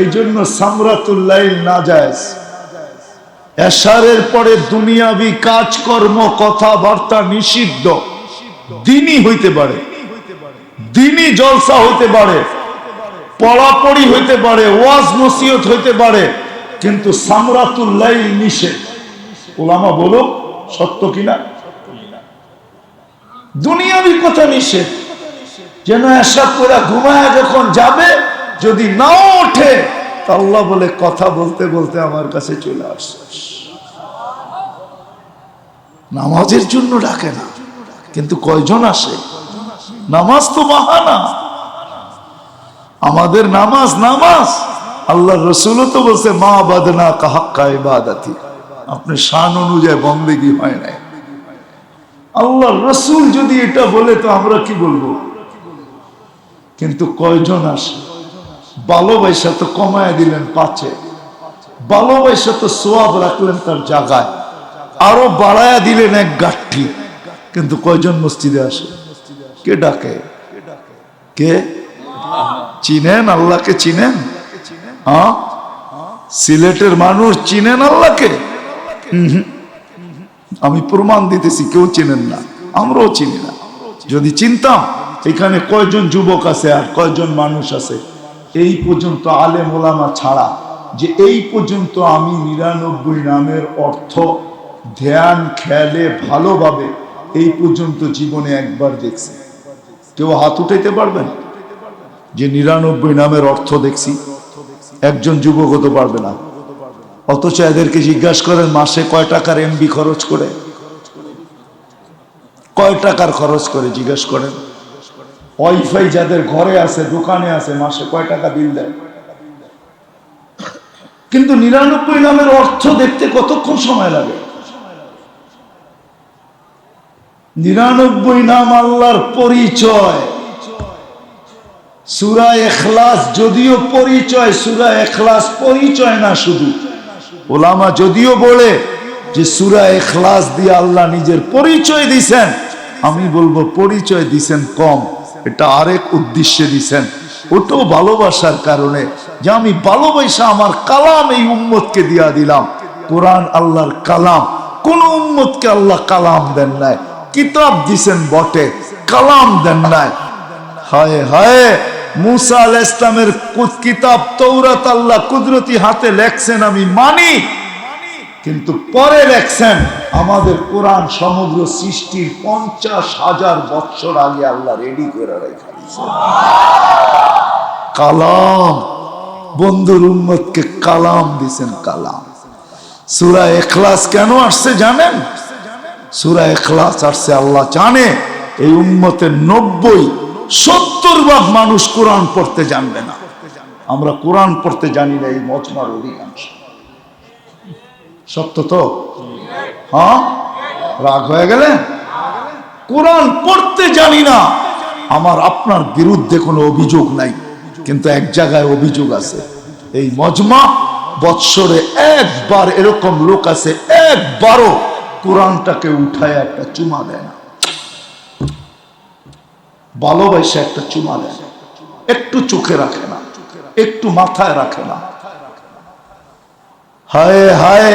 এই জন্য সামরাতুল লাইল নাজায়েজ। এশারের পরে দুনিয়াবি কাজকর্ম কথাবার্তা নিষিদ্ধ। দিনই হইতে পারে, দিনই জলসা হইতে পারে, পড়াপড়ি হইতে পারে, ওয়াজ নসিহত হইতে পারে, কিন্তু সামরাতুল লাইল নিষেধ। উলামা বলো সত্য কিনা? দুনিয়াবি কথা নিষেধ। যেন এসা করে ঘুমায় যখন যাবে, যদি নাও ওঠে, আল্লাহ বলে কথা বলতে বলতে আমার কাছে চলে আসছে। নামাজের জন্য ডাকে না, কিন্তু কয়জন আসে? নামাজ তো বাহানা। আমাদের নামাজ নামাজ। আল্লাহ রসুলও তো বলছে মা বাদনা কাহাক্কা ইবাদাতি, আপনি শান অনুযায়ী বন্দেগী হয় নাই। আল্লাহ রসুল যদি এটা বলে তো আমরা কি বলবো? কিন্তু কয়জন আসে? ভালোবাসা তো কমায় দিলেন পাঁচে, ভালোবাসা তো সোয়াব রাখলেন তার জায়গায়, আরো বাড়ায়া দিলেন এক গাঠি, কিন্তু কয়জন মসজিদে আসে? কে ডাকে? কে চিনেন আল্লাহকে? চিনেন? হ্যাঁ, সিলেটের মানুষ চিনেন আল্লাহকে? আমি প্রমাণ দিতেছি, কেউ চিনেন না, আমরাও চিনি না। যদি চিনতাম, এখানে কয়জন যুবক আছে আর কয়জন মানুষ আছে এই পর্যন্ত আলেম ওলামা ছাড়া, যে এই পর্যন্ত আমি 99 নামের অর্থ ধ্যান খেয়ালে ভালোভাবে এই পর্যন্ত জীবনে একবার দেখছি? কেউ হাত উঠাইতে পারবেন যে 99 নামের অর্থ দেখছি? একজন যুবকও তো পারবে না। অথচ এদেরকে জিজ্ঞাসা করেন মাসে কয় টাকার এমবি খরচ করে, কয় টাকার খরচ করে জিজ্ঞেস করেন। ওয়াইফাই যাদের ঘরে আছে, দোকানে আছে, মাসে কয় টাকা বিল দেয়? কিন্তু 99 নামের অর্থ দেখতে কতক্ষণ সময় লাগে? 99 নাম আল্লাহর পরিচয়। সূরা ইখলাস যদিও পরিচয়, সূরা ইখলাস পরিচয় না শুধু। ওলামা যদিও বলে যে সূরা ইখলাস দিয়ে আল্লাহ নিজের পরিচয় দিছেন, আমি বলবো পরিচয় দিছেন কম, এটা আরেক উদ্দেশ্যে দিছেন। ওটাও ভালোবাসার কারণে, যে আমি ভালোবাসা আমার কালাম এই উম্মতকে দিয়া দিলাম। কোরআন আল্লাহর কালাম, কোন উম্মতকে আল্লাহ কালাম দেন নাই। কিতাব দিছেন বটে, কালাম দেন নাই। হায় হায়, মুসা আলাইহিস সালামের কিতাব তৌরাত আল্লাহ কুদরতি হাতে লেখছেন, আমি মানি, কিন্তু পরে লেখছেন আমাদের কোরআন সমগ্র সৃষ্টির 50,000 বছর আগে আল্লাহ রেডি করে রেখে দিয়েছেন। কালাম, বন্ধুর উম্মতকে কালাম দিছেন, কালাম। সূরা ইখলাস কেন আসছে জানেন? সূরা ইখলাস আসছে, আল্লাহ জানে এই উম্মতের 90-70 ভাগ মানুষ কোরআন পড়তে জানবে না। আমরা কোরআন পড়তে জানি না এই মজমার অধিকাংশ। সত্য তো? হ্যাঁ, রাগ হয়ে গেলে? কোরআন পড়তে জানি না। আমার আপনার বিরুদ্ধে কোনো অভিযোগ নাই, কিন্তু এক জায়গায় অভিযোগ আছে। এই মজমা বৎসরে একবার এরকম লোক আছে, একবারও কোরআনটাকে উঠায় একটা চুমা দেয় না, ভালোবাসা একটা চুমা দেয় না, একটু চোখে রাখে না, একটু মাথায় রাখে না। হায় হায়,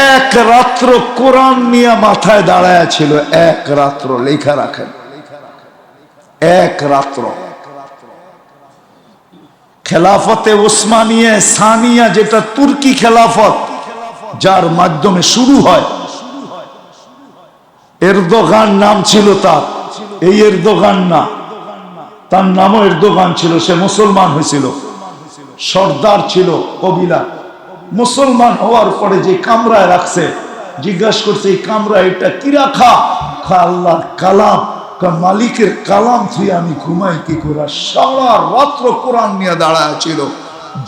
এক রাত্র কোরআন নিয়ে মাথায় দাঁড়ায় ছিল, এক রাত্র লেখা রাখেন, এক রাত্র খেলাফতে ওসমানিয়া সানিয়া, যেটা তুর্কি খেলাফত, যার মাধ্যমে শুরু হয়। এরদোগান নাম ছিল তার, এই এরদোগান না, তার নামও এরদোগান ছিল। সে মুসলমান হয়েছিল, সর্দার ছিল কবিলা। মুসলমান হওয়ার পরে যে কামরায় রাখছে, জিজ্ঞাসা করছে এই কামরা এটা কি রাখা? আল্লাহর কালাম। মালিকের কালাম তুই আমি ঘুমাই কি করে? সারা রাত্র কোরআন নিয়ে দাঁড়ায় ছিল,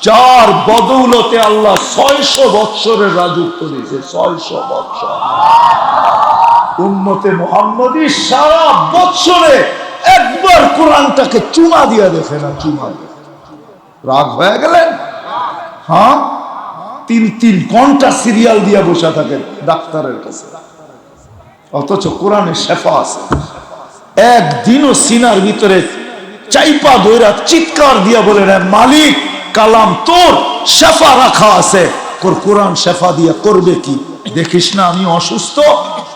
যার বদৌলতে আল্লাহ 600 বৎসরের রাজত্ব দিয়েছে। 600 বৎসর উম্মতে মুহাম্মদী সারা বৎসরে একবার কোরআনটাকে চুমা দিয়া দেখে না, চুমা দিয়ে। রাগ হয়ে গেলেন? হ্যাঁ, 3 ঘন্টা সিরিয়াল দিয়া বসে থাকে ডাক্তারের কাছে, অথচ কোরআনে শেফা আছে। একদিনও সিনার ভিতরে চাইপা ধইরা চিৎকার দিয়া বলে না, মালিক কালাম তোর, শেফা রাখা আছে, কোরআন শেফা দিয়া করবে কি? দেখিস না আমি অসুস্থ,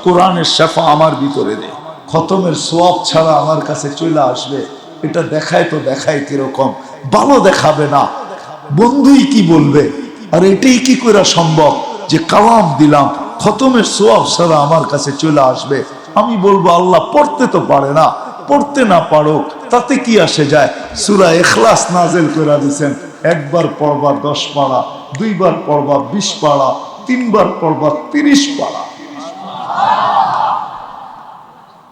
কোরআনের শেফা আমার ভিতরে দে। খতমের সোয়াব ছাড়া আমার কাছে চলে আসবে, এটা দেখায় তো দেখায় কিরকম, ভালো দেখাবে না, বন্ধুই কি বলবে? আর এটাই কি করে সম্ভব যে কালাম দিলাম, খতমের সোয়াব ছাড়া আমার কাছে চলে আসবে? আমি বলবো আল্লাহ পড়তে তো পারে না, পড়তে না পারো তাতে কি আসে যায়? সূরা ইখলাস নাযিল করে দিয়েছেন, একবার পড়বা 10 পারা, 2 বার পড়বা 20 পারা, 3 বার পড়বা 30 পারা,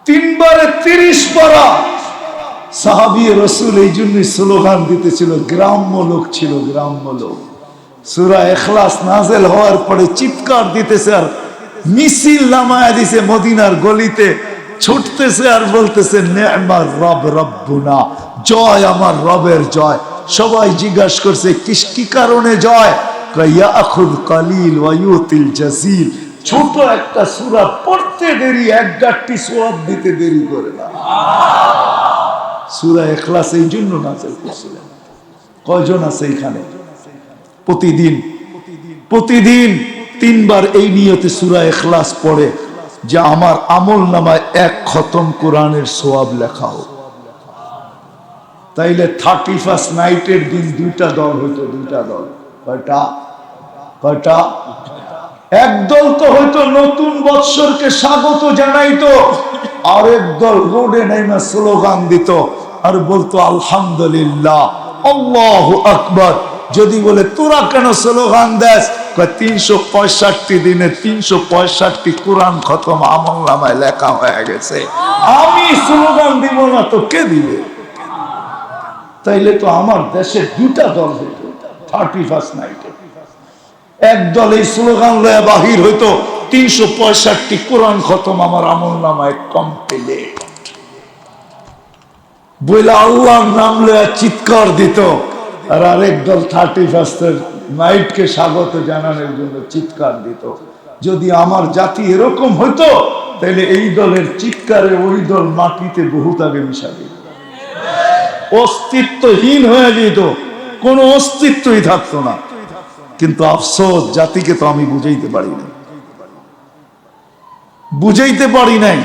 3 বারে 30 পারা। সাহাবী রাসূল এই জন্যই স্লোগান দিতেছিল, গ্রাম্য লোক ছিল, গ্রাম্য লোক। সূরা ইখলাস নাযিল হওয়ার পরে চিৎকার দিতেছে আর মিছিল নামায়া দিছে, মদিনার গলিতে ছুটতেছে আর বলতেছে নি'মার রব রব্বুনা, জয় আমার রবের জয়। সবাই জিজ্ঞাসা করছে কি কারণে জয়? ইয়াখুল কালিল ওয়া ইউতিল জাসিল। ছোট একটা সূরা পড়তে দেরি, এক গাঁটটি সওয়াব দিতে দেরি করে না। সূরা ইখলাস এই জন্য নাযিল করেছিলেন। কয়জন আছে এখানে প্রতিদিন 3 বার এই নিয়তে সূরা ইখলাস পড়ে যে আমার আমল নামায় 1 খতম কোরআনের সওয়াব লেখা হোক? তাইলে 31st নাইটের দিন 2টা দল হইতো, 2টা দল। কয়টা? একদল তো হয়তো নতুন বৎসরকে স্বাগত জানাইতো, আরেক দল রোডে নেমে স্লোগান দিত আর বলতো আলহামদুলিল্লাহ, আল্লাহু আকবার। যদি বলে তোরা কেন স্লোগান দেস? 365 দিনে 365 কোরআন খতম আমল নামায় লেখা হয়ে গেছে, আমি স্লোগান দিব না তো কে দিবে? তাইলে তো আমার দেশে 2টা দল হইত 31st নাইটে। এক দল এই স্লোগান লয়ে বাহির হইতো 365 কোরআন খতম আমার আমল নামায় কমপ্লিট বলে আল্লাহর নাম লয়ে চিৎকার দিত। আর আরেক দল 31st নাইটকে স্বাগত জানানোর জন্য চিৎকার দিত। যদি আমার জাতি এরকম হইতো তাহলে এই দলের চিৎকারে ওই দল মাটিতে বহুত আগে মিশা দিত, অস্তিত্বহীন হয়ে যেত, কোনো অস্তিত্বই থাকতো না। কিন্তু আফসোস, জাতিকে তো আমি বুঝাইতে পারি নাই।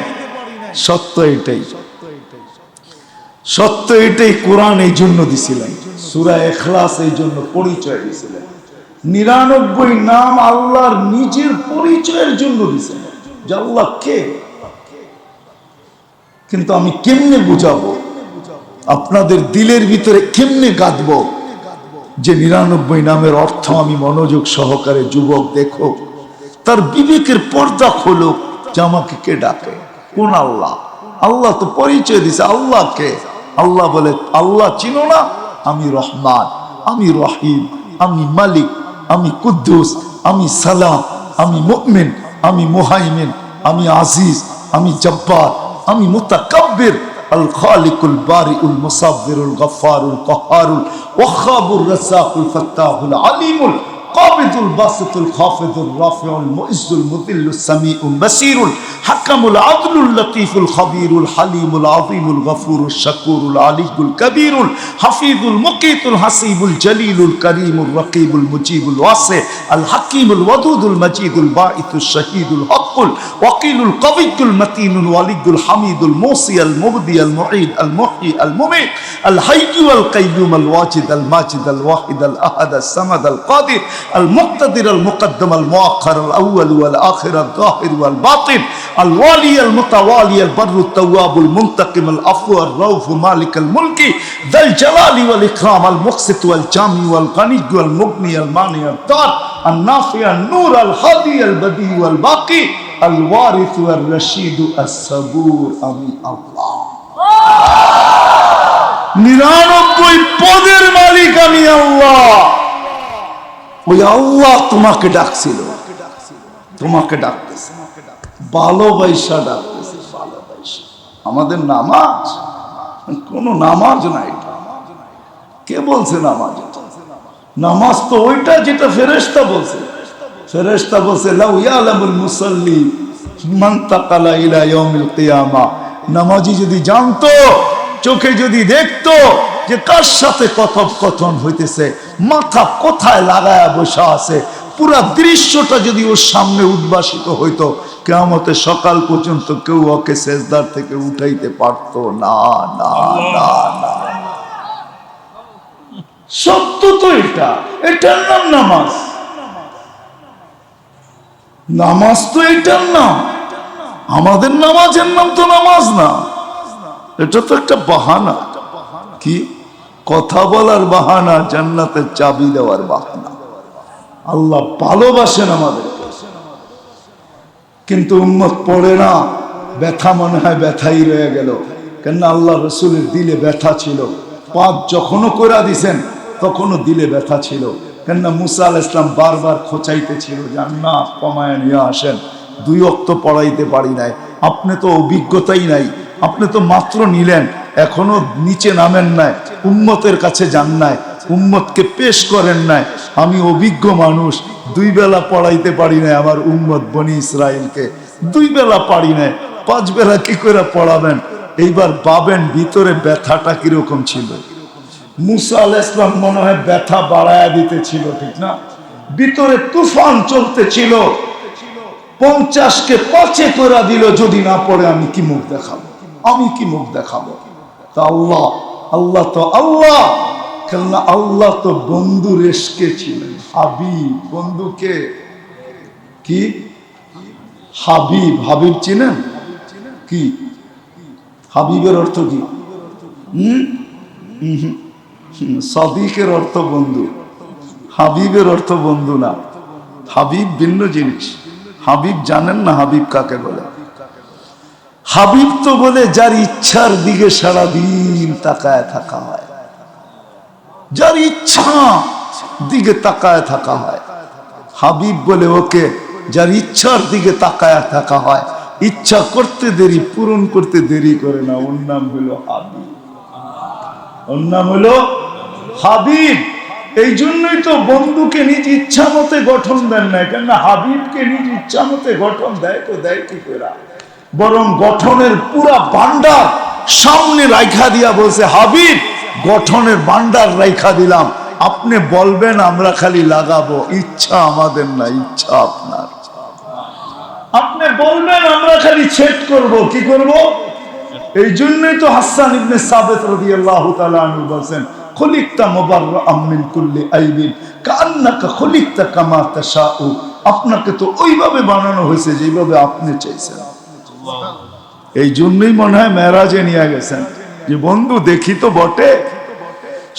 সত্য এটাই কোরআন এই জন্য দিছিলেন, সূরা ইখলাস এই জন্য পরিচয় দিছিলেন। 99 নাম আল্লাহর নিজের পরিচয়ের জন্য দিছিলেন যে আল্লাহ কে। কিন্তু আমি কেমনে বুঝাবো, আপনাদের দিলের ভিতরে কেমনে গাঁথবো যে 99 নামের অর্থ আমি মনোযোগ সহকারে যুবক দেখো, তার বিবেকের পর্দা খোলো যে আমাকে কে ডাকে, কোন আল্লাহ? আল্লাহ তো পরিচয় দিছে, আল্লাহ কে? আল্লাহ বলে আল্লাহ চিনো না? আমি রহমান, আমি রহিম, আমি মালিক, আমি কুদ্দুস, আমি সালাম, আমি মুমিন, আমি মুহাইমিন, আমি আজিজ, আমি জব্বার, আমি মুতাকাব্বির, আল খালিকুল বারিউল মুসাব্বিরুল গফফারুল কাহ্হারুল ওয়াহ্হাবুর রাজ্জাকুল ফাত্তাহুল আলিমুল কাবিদুল বাসিতুল খাফিদুর রাফিউল মুইজ্জুল মুদিল্লুস সামিউল বাসীরুল হাকামুল আদলুল লতীফুল খবীরুল হালিমুল আযীমুল গফুরুশ শাকুরুল আলিয়ুল কবীরুল হাফিজুল মুকীতুল হাসিবুল জলিলুল করিমুর রকিবুল মুজিবুল ওয়াসি আল হাকিমুল ওয়াদুদুল মজিদুল বাঈসুশ শহীদুল হক হাক্কুল ওয়াকিলুল কবিয়্যুল মাতিনুল ওয়ালিয়ুল হামিদুল মুসিয়াল মুবদিয়াল মুঈদ আল মুহয়ি আল মুমীত আল হাইয়্যু আল কাইয়্যুম আল ওয়াজিদ আল মাজিদ আল ওয়াহিদ আল আহাদ আস সামাদ আল কাদির আল মুক্তাদির আল মুকদ্দম আল মুআখ্খার আল আউয়াল ওয়াল আখির আল যাহির ওয়াল বাতিন আল ওয়ালি আল মুতাওয়ালি আল বাররু তাওয়াবুল মুনতাকিম আল আফু আর রাউফ মালিক আল মুলকি যাল জালালি ওয়াল ইকরাম আল মুকসিত ওয়াল জামি ওয়াল গানি ওয়াল মুগনি আল মানি আল দার আল নাফি আল নূর আল হাদি আল বদি ওয়াল বাকি আল ওয়ারিস ওয়াল রশিদ আস সাবুর। আমি আল্লাহ 99 পদের মালিক আমি আল্লাহ। ওই আল্লাহ তোমাকে ডাকছিল, তোমাকে ডাকতেছে, ভালোবাসা ডাকতেছে, ভালোবাসা। আমাদের নামাজ কোন নামাজ নাই। কে বলছে নামাজ? নামাজ তো ওইটা যেটা ফেরেশতা বলছে। ফেরেশতা বলছে লাউ ইয়ালামুল মুসাল্লি মান তাকালা ইলা ইয়াউমিল কিয়ামা। নামাজি যদি জানতো, চোখে যদি দেখতো যে কার সাথে কথোপকথন হইতেছে, মাথা কোথায় লাগায়া বসা আছে, পুরা দৃশ্যটা যদি ওর সামনে উদ্ভাসিত হইতো, কিয়ামতের সকাল পর্যন্ত কেউ ওকে সেজদার থেকে উঠাইতে পারতো না। না না না, সত্য তো এটা, এটার নাম নামাজ। নামাজ তো এটার নাম। আমাদের নামাজের নাম তো নামাজ না, এটা তো একটা বাহানা। কি কথা বলার বাহানা, জান্নাতের চাবি দেওয়ার বাহানা। আল্লাহ ভালোবাসেন আমাদেরকে, কিন্তু উম্মত পড়ে না। ব্যথা মনে হয় ব্যথাই রয়ে গেল। কেন আল্লাহ রসুলের দিলে ব্যথা ছিল, পাপ যখনও কইরা দিছেন তখনও দিলে ব্যথা ছিল। কেননা মুসা আলাইহিস সালাম বারবার খোঁচাইতে ছিল যে না কমায় নিয়ে আসেন, 2 ওয়াক্ত পড়াইতে পারি নাই। আপনি তো অভিজ্ঞতাই নাই, আপনি তো মাত্র নিলেন, এখনো নিচে নামেন নাই, উম্মতের কাছে যান নাই, উম্মতকে পেশ করেন নাই। আমি অভিজ্ঞ মানুষ, 2 বেলা পড়াইতে পারি নাই আমার উম্মত বনি ইসরাইলকে, 2 বেলা পারি নাই, 5 বেলা কি করে পড়াবেন? এইবার পাবেন ভিতরে ব্যথাটা কিরকম ছিল। মুসা আলাইহিস সালাম মনে হয় ব্যথা বাড়ায়া দিতেছিল, ঠিক না? ভিতরে তুফান চলতেছিল, 50কে 5 করে দিল, যদি না পড়ে আমি কি মুখ দেখাবো, আমি কি মুখ দেখাবো? তা আল্লাহ, আল্লাহ তো আল্লাহ, কেননা আল্লাহ তো বন্ধু রেশকে ছিলেন, হাবিব। বন্ধুকে কি হাবিব, হাবিব চিনেন? কি হাবিবের অর্থ কি? সাদিকের অর্থ বন্ধু, হাবিবের অর্থ বন্ধু না। হাবিব ভিন্ন জিনিস। হাবিব জানেন না হাবিব কাকে বলে? হাবিব তো বলে যার ইচ্ছার দিকে সারাদিন তাকায় থাকা হয়, যার ইচ্ছা দিকে তাকায় থাকা হয়। হাবিব বলে ওকে যার ইচ্ছার দিকে তাকায় থাকা হয়, ইচ্ছা করতে দেরি, পূরণ করতে দেরি করে না। ওর নাম হলো হাবিব, ওর নাম হলো হাবিব। এই জন্যই তো বন্ধুকে নিজ ইচ্ছা মতে গঠন দেন না, কেননা হাবিবকে নিজ ইচ্ছা মতে গঠন দেয় তো দেয় কি করে? বরং গঠনের পুরা ভান্ডার সামনে রাইখা দিয়া বলছে হাবিব গঠনের ভান্ডার রাইখা দিলাম, আপনি বলবেন আমরা খালি লাগাবো। ইচ্ছা আমাদের না, ইচ্ছা আপনার। আপনি বলবেন আমরা খালি ছেদ করব, কি করব? এই জন্যই তো হাসান ইবনে সাবিত রাদিয়াল্লাহু তাআলা আনহু বলেন খুলিকতা মুবাররাআম মিন কুল্লি আইবিন কান্নাকা খুলিকতা কামা তাশাউ। আপনাকে তো ওইভাবে বানানো হয়েছে যেভাবে আপনি চাইছেন। এই জন্যই মনে হয় মেরাজে নিয়ে গেছেন যে বন্ধু দেখি তো বটে,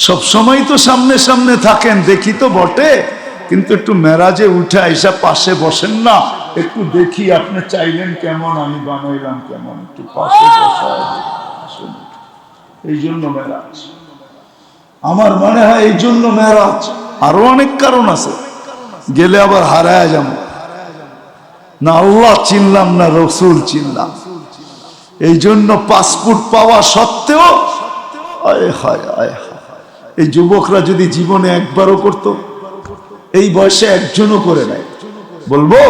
সব সময় তো সামনে সামনে থাকেন, দেখি তো বটে, কিন্তু একটু মেরাজে উঠে আইসা পাশে বসেন না, একটু দেখি আপনি চাইলেন কেমন, আমি বানাইলাম কেমন, একটু পাশে বসায়। এই জন্য মেরাজ, আমার মনে হয় এই জন্য মেরাজ। আরো অনেক কারণ আছে, গেলে আবার হারায় যাব না, আল্লাহ চিনলাম না, রসুল চিনলাম। এই জন্য পাসপোর্ট পাওয়া সত্ত্বেও এই যুবকরা যদি জীবনে একবারও করত, এই বয়সে একজনও করে নাই, বলবো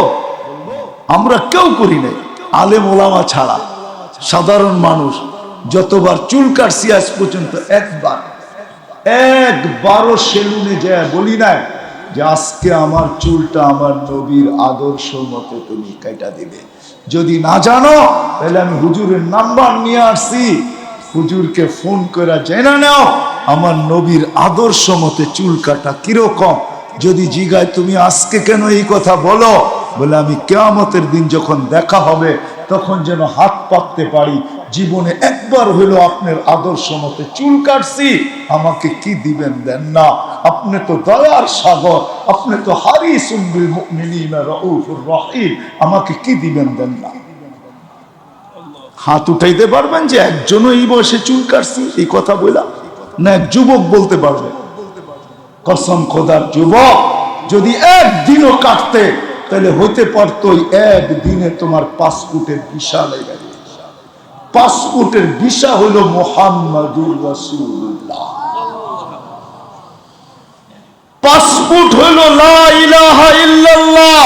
আমরা কেউ করি নাই, আলেম ওলামা ছাড়া সাধারণ মানুষ যতবার চুল কাটছি আজ পর্যন্ত একবারও সেলুনে যায় বলি নাই যে আজকে আমার চুলটা আমার নবীর আদর্শ মতো তুমি কাটা দিবে। যদি না জানো তাহলে আমি হুজুরের নাম্বার নিয়ে আসছি, হুজুরকে ফোন করে জেনে নাও আমার নবীর আদর্শ মতে চুল কাটা কিরকম। যদি জিগায় তুমি আজকে কেন এই কথা বলো, বলে আমি কিয়ামতের দিন যখন দেখা হবে তখন যেন হাত পাততে পারি, জীবনে একবার হলো আপনার আদর্শ মতে চুল কাটছি, আমাকে কি দিবেন দেন না। আপনি তো দয়ার সাগর, আপনি তো হারিসুন বিল মুমিনিনা রাউফুর রহিম, আমাকে কি দিবেন দেন না। হাত উঠাইতে পারবেন যে একজনও এই বয়সে চুল কাটছি এই কথা বললাম না? এক যুবক বলতে পারবে? কসম খোদার, যুবক যদি একদিনও কাটতে তাহলে হইতে পারতো একদিনে তোমার পাসপোর্টের ভিসা লেগে। পাসপোর্টের ভিসা হলো মুহাম্মাদুর রাসূলুল্লাহ, পাসপোর্ট হলো লা ইলাহা ইল্লাল্লাহ।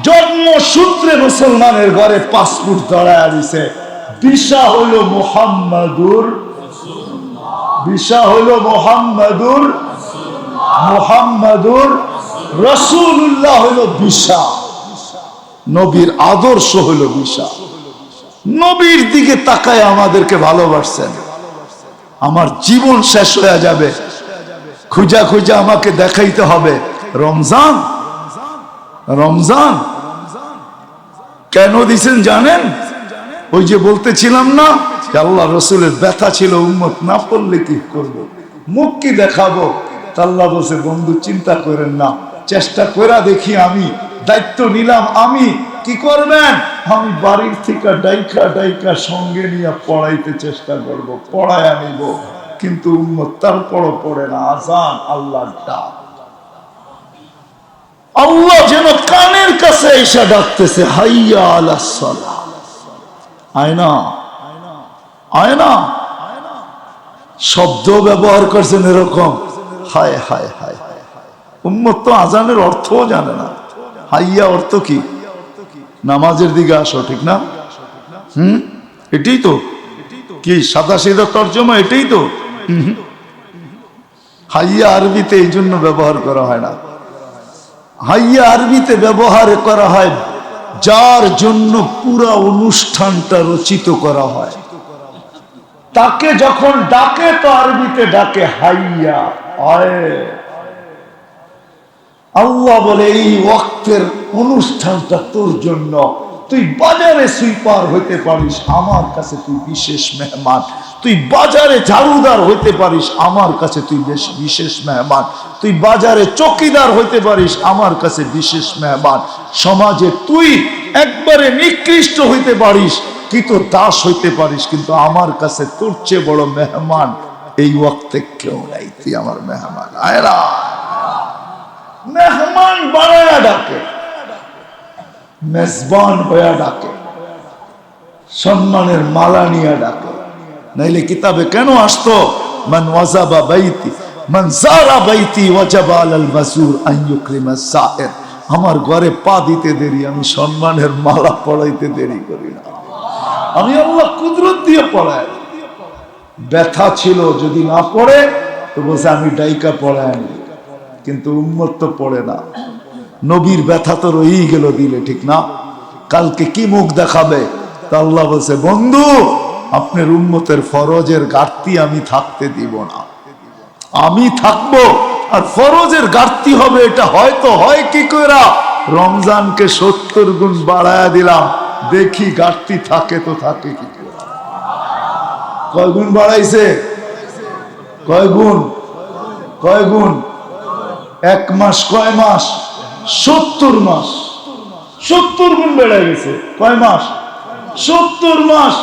জন্মসূত্রে মুসলমানের ঘরে পাসপোর্ট ধরায় দিছে, ভিসা হলো মুহাম্মাদুর, ভিসা হলো মুহাম্মাদুর রাসূলুল্লাহ হলো ভিসা, নবীর আদর্শ হলো ভিসা। নবীর দিকে তাকায় আমাদেরকে ভালোবাসছেন। আমার জীবন শেষ হয়ে যাবে, খুঁজা খুঁজা আমাকে দেখাইতে হবে রমজান। রমজান কেন দিছেন জানেন? ওই যে বলতেছিলাম না আল্লাহ রসুলের ব্যথা ছিল উম্মত না পড়লে কি করব, মুখ কি দেখাবো। আল্লাহ বলছে বন্ধু চিন্তা করেন না, চেষ্টা করে দেখি, আমি দায়িত্ব নিলাম, আমি কি করবেন, আমি বাড়ির থেকে ডাইকা ডাইকা সঙ্গে নিয়ে পড়াইতে চেষ্টা করব, পড়ায় আনিব। কিন্তু উম্মত তারপরও পড়ে না। আজান আল্লাহর ডাক, আল্লাহ যেন কানের কাছে এসে ডাকতেছে হাইয়া আলাস সালাহ। আয়না আয়না শব্দ ব্যবহার করছেন এরকম, হায় হায় হায়। উম্মত তো আজানের অর্থও জানে না। হাইয়া অর্থ কি? নামাজের দিকে আসো, ঠিক না? এটাই তো কি সাদা সিধা তর্জমা, এটাই তো। হাইয়া আরবিতে এই জন্য ব্যবহার করা হয় না। হাইয়া আরবিতে ব্যবহার করা হয় যার জন্য পুরা অনুষ্ঠানটা রচিত করা হয়, তাকে যখন ডাকে তো আরবিতে ডাকে হাইয়া আয়। আল্লাহ বলে এই ওয়াক্তের অনুষ্ঠানটা তোর জন্য, তুই বাজারে সুইপার হইতে পারিস, আমার কাছে তুই বিশেষ মেহমান। তুই বাজারে ঝাড়ুদার হইতে পারিস, আমার কাছে তুই বেশ বিশেষ মেহমান। তুই বাজারে চৌকিদার হইতে পারিস, আমার কাছে বিশেষ মেহমান। সমাজে তুই একবারে নিকৃষ্ট হইতে পারিস, কিন্তু দাস হইতে পারিস, কিন্তু আমার কাছে তোর চেয়ে বড় মেহমান এই ওয়াক্তে কেউ নাই, তুই আমার মেহমান। আয়রা মেহমান বানায়া ডাকে, মেজবান হইয়া ডাকে, সম্মানের মালা নিয়ে ডাকে। নাইলে কিতাবে কেন আসতো মান ওয়াজাবা বাইতি মান যারা বাইতি ওয়াজাবা আলাল মাসুর আন ইউকরিমা সায়ের। আমার ঘরে পা দিতে দেরি, আমি সম্মানের মালা পড়াইতে দেরি করি না। আমি আল্লাহ কুদরত দিয়ে পড়াই। ব্যথা ছিল যদি না পড়ে তো বলছে আমি ডাইকা পড়াই আনি, কিন্তু উম্মত তো পড়ে না। নবীর ব্যথা তো রয়েই গেল দিলে, ঠিক না? কালকে কি মুখ দেখাবে? তা আল্লাহ বলছে বন্ধু আপনার উম্মতের ফরজের ঘাটতি আমি থাকতে দিব না, আমি থাকবো। আর ফরজের ঘাটতি হবে এটা হয়তো হয় কি করে, রমজানকে 70 গুণ বাড়ায়া দিলাম, দেখি ঘাটতি থাকে তো থাকে কি করে। কয় গুণ বাড়াইছে? কয় গুণ? কয় গুণ? 1 মাস কয় মাস? 70 মাস। 70 গুণ বেড়ে গেছে। কয় মাস? 70 মাস।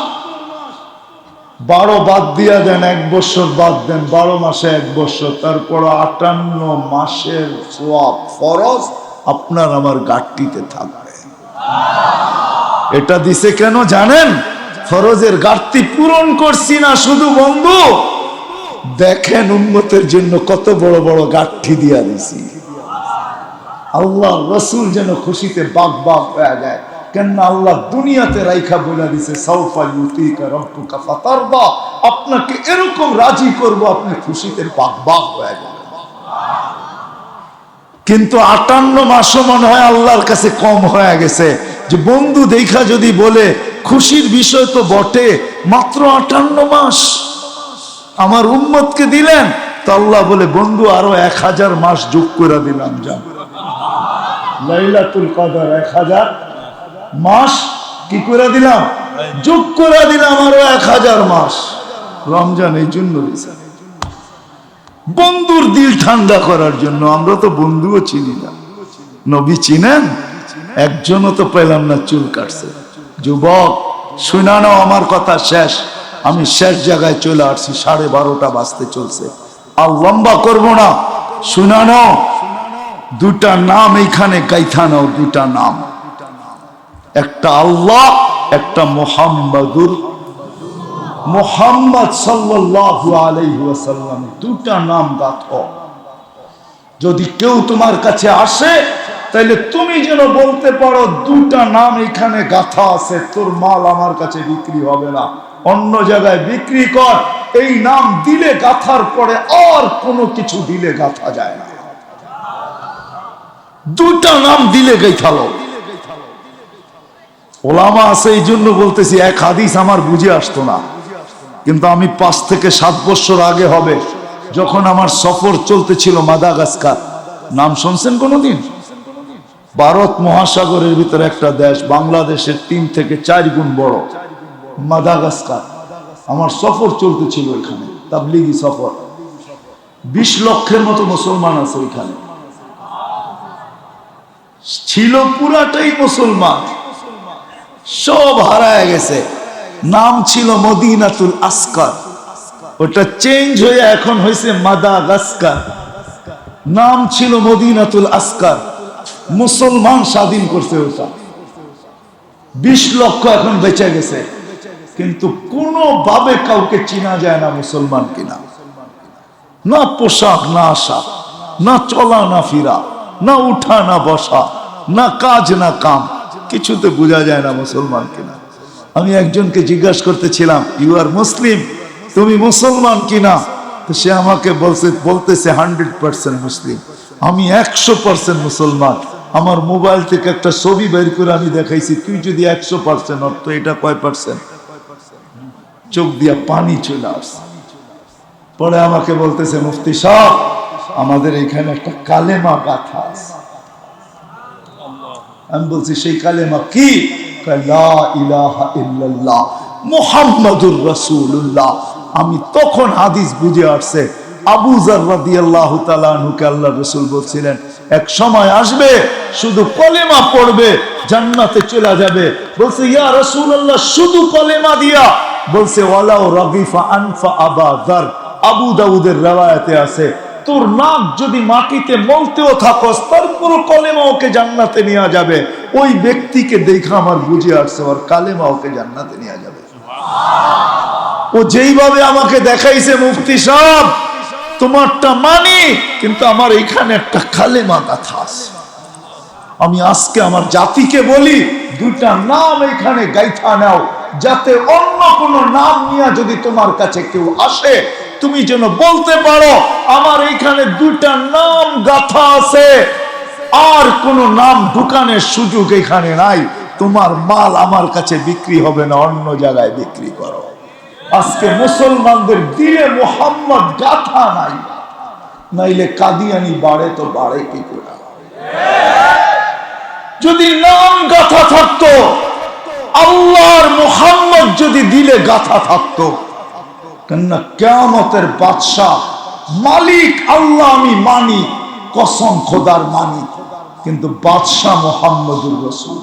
12 বাদ দিয়া দেন, 1 বছর বাদ দেন, 12 মাসে 1 বছর, তারপর 58 মাসের সওয়াব ফরজ আপনার আমার ঘাটতিতে থাকবে। এটা দিছে কেন জানেন? ফরজের ঘাটতি পূরণ করছি না শুধু বন্ধু, দেখেন উম্মতের জন্য কত বড় বড় ঘাটতি দিয়া দিছি। আল্লাহ রসুল যেন খুশিতে বাগ বাগ হয়ে যায়। কেন আল্লাহ দুনিয়াতে রাইখা বলে দিছে সাউফা ইউতিকা রাব্বুকা ফাতারদা, আপনাকে এরকম রাজি করব আপনি খুশিতে বাগ বাগ হয়ে যাবেন। কিন্তু 58 মাসও মনে হয় আল্লাহর কাছে কম হয়ে গেছে। যে বন্ধু দেখা যদি বলে খুশির বিষয় তো বটে, মাত্র 58 মাস আমার উম্মতকে দিলেন, তো আল্লাহ বলে বন্ধু আরো 1000 মাস যোগ করে দিলাম। যান লাইলাতুল কদর 1000 মাস কি করে দিলাম, যোগ করে দিলাম আরো 1000 মাস। রমজান এই জন্য বন্ধুর দিল ঠান্ডা করার জন্য। আমরা তো বন্ধুও চিনি না। নবী চিনেন? একজনও তো পেলাম না চুল কাটছে। যুবক শুনা নাও, আমার কথা শেষ, আমি শেষ জায়গায় চলে আসছি, 12:30 বাজতে চলছে, আর লম্বা করব না। শুনা নাও, দুটা নাম এইখানে গাইথা নাও, দুটা নাম, একটা আল্লাহ, একটা মুহাম্মদ সাল্লাল্লাহু আলাইহি ওয়াসাল্লাম, দুটা নাম গাথো। যদি কেউ তোমার কাছে আসে তাহলে তুমি যেন বলতে পারো দুটা নাম এখানে গাথা আছে, তোর মাল আমার কাছে বিক্রি হবে না, অন্য জায়গায় বিক্রি কর। এই নাম দিলে গাথার পরে আর কোনো কিছু দিলে গাথা যায় না, দুটা নাম দিলে গাইথালো। ওলামা আছে, এই জন্য বলতেছি, এক হাদিস আমার বুঝে আসতো না, কিন্তু আমি 5 থেকে 7 বছর আগে হবে, যখন আমার সফর চলতেছিল মাদাগাস্কার। নাম শুনছেন কোনোদিন? ভারত মহাসাগরের ভিতরে একটা দেশ, বাংলাদেশের 3 থেকে 4 গুণ বড়, মাদাগাস্কার। আমার সফর চলতেছিল এখানে, তাবলিগি সফর। 20 লক্ষের মতো মুসলমান আছে ওইখানে, ছিল পুরাটাই মুসলমান, সব হারায় গেছে। নাম ছিল মদিনাতুল আসকার, ওটা চেঞ্জ হয়ে এখন হয়েছে মাদাগাস্কার। নাম ছিল মদিনাতুল আসকার, মুসলমান স্বাধীন করছে ওটা। 20 লক্ষ এখন বেঁচে গেছে, কিন্তু কোনোভাবে কাউকে চিনা যায় না মুসলমান কিনা। না পোশাক, না আশা, না চলা, না ফিরা, না উঠা, না বসা, না কাজ, না কাম, কিছুতে বোঝা যায় না মুসলমান কিনা। আমি একজনকে জিজ্ঞাসা করতেছিলাম, ইউ আর মুসলিম, তুমি মুসলমান কিনা? তো সে আমাকে বলতেছে 100% মুসলিম। আমি 100% মুসলমান। আমার মোবাইল থেকে একটা ছবি বের করে আমি দেখাইছি, তুই যদি 100% অর্থ এটা কয় পার্সেন্ট? চোখ দিয়া পানি চলে আসছে। পরে আমাকে বলতেছে, মুফতি সাহেব আমাদের এখানে একটা কালেমা গাথা আছে। আমি বলছি সেই কালেমা কি? লা ইলাহা ইল্লাল্লাহ মুহাম্মাদুর রাসূলুল্লাহ। আমি তখন হাদিস বুঝে আসছে, আবু যার রাদিয়াল্লাহু তাআলা আনহুকে আল্লাহর রাসূল বলছিলেন, এক সময় আসবে শুধু কলেমা পড়বে জান্নাতে চলে যাবে। বলছে, ইয়া রাসূলুল্লাহ শুধু কলেমা দিয়া? বলছে, ওয়ালাউ রাগিফা আনফা আবা যার। আবু দাউদের riwayate আছে, তোর নাক যদি মাটিতে মলতেও থাকস তারপর কলেমা ওকে জান্নাতে নিয়ে যাবে। ওই ব্যক্তিকে দেখা আমার বুঝে আসছে ওর কালেমা ওকে জান্নাতে নিয়ে যাবে। ও যেইভাবে আমাকে দেখাইছে, মুফতি সাহেব তোমারটা মানি, কিন্তু আমার এখানে একটা কালেমা গাথা আছে। আমি আজকে আমার জাতিকে বলি, দুটা নাম এখানে গাইথা নাও, যাতে অন্য কোন নাম নিয়ে যদি তোমার কাছে কেউ আসে তুমি যেন বলতে পারো আমার এইখানে দুটা নাম গাথা আছে, আর কোন নাম ঢুকানোর সুযোগ এখানে নাই। তোমার মাল আমার কাছে বিক্রি হবে না, অন্য জায়গায় বিক্রি করো। আজকে মুসলমানদের দিলে মুহাম্মদ গাথা নাই, নাইলে কাদিয়ানি বাড়ে তো বাড়ে কি করে? যদি নাম গাথা থাকতো, আল্লাহর মুহাম্মদ যদি দিলে গাথা থাকতো, কেননা কিয়ামতের বাদশা মালিক আল্লাহ আমি মানি, কসম খোদার মানি, কিন্তু বাদশা মুহাম্মদুর রাসূল,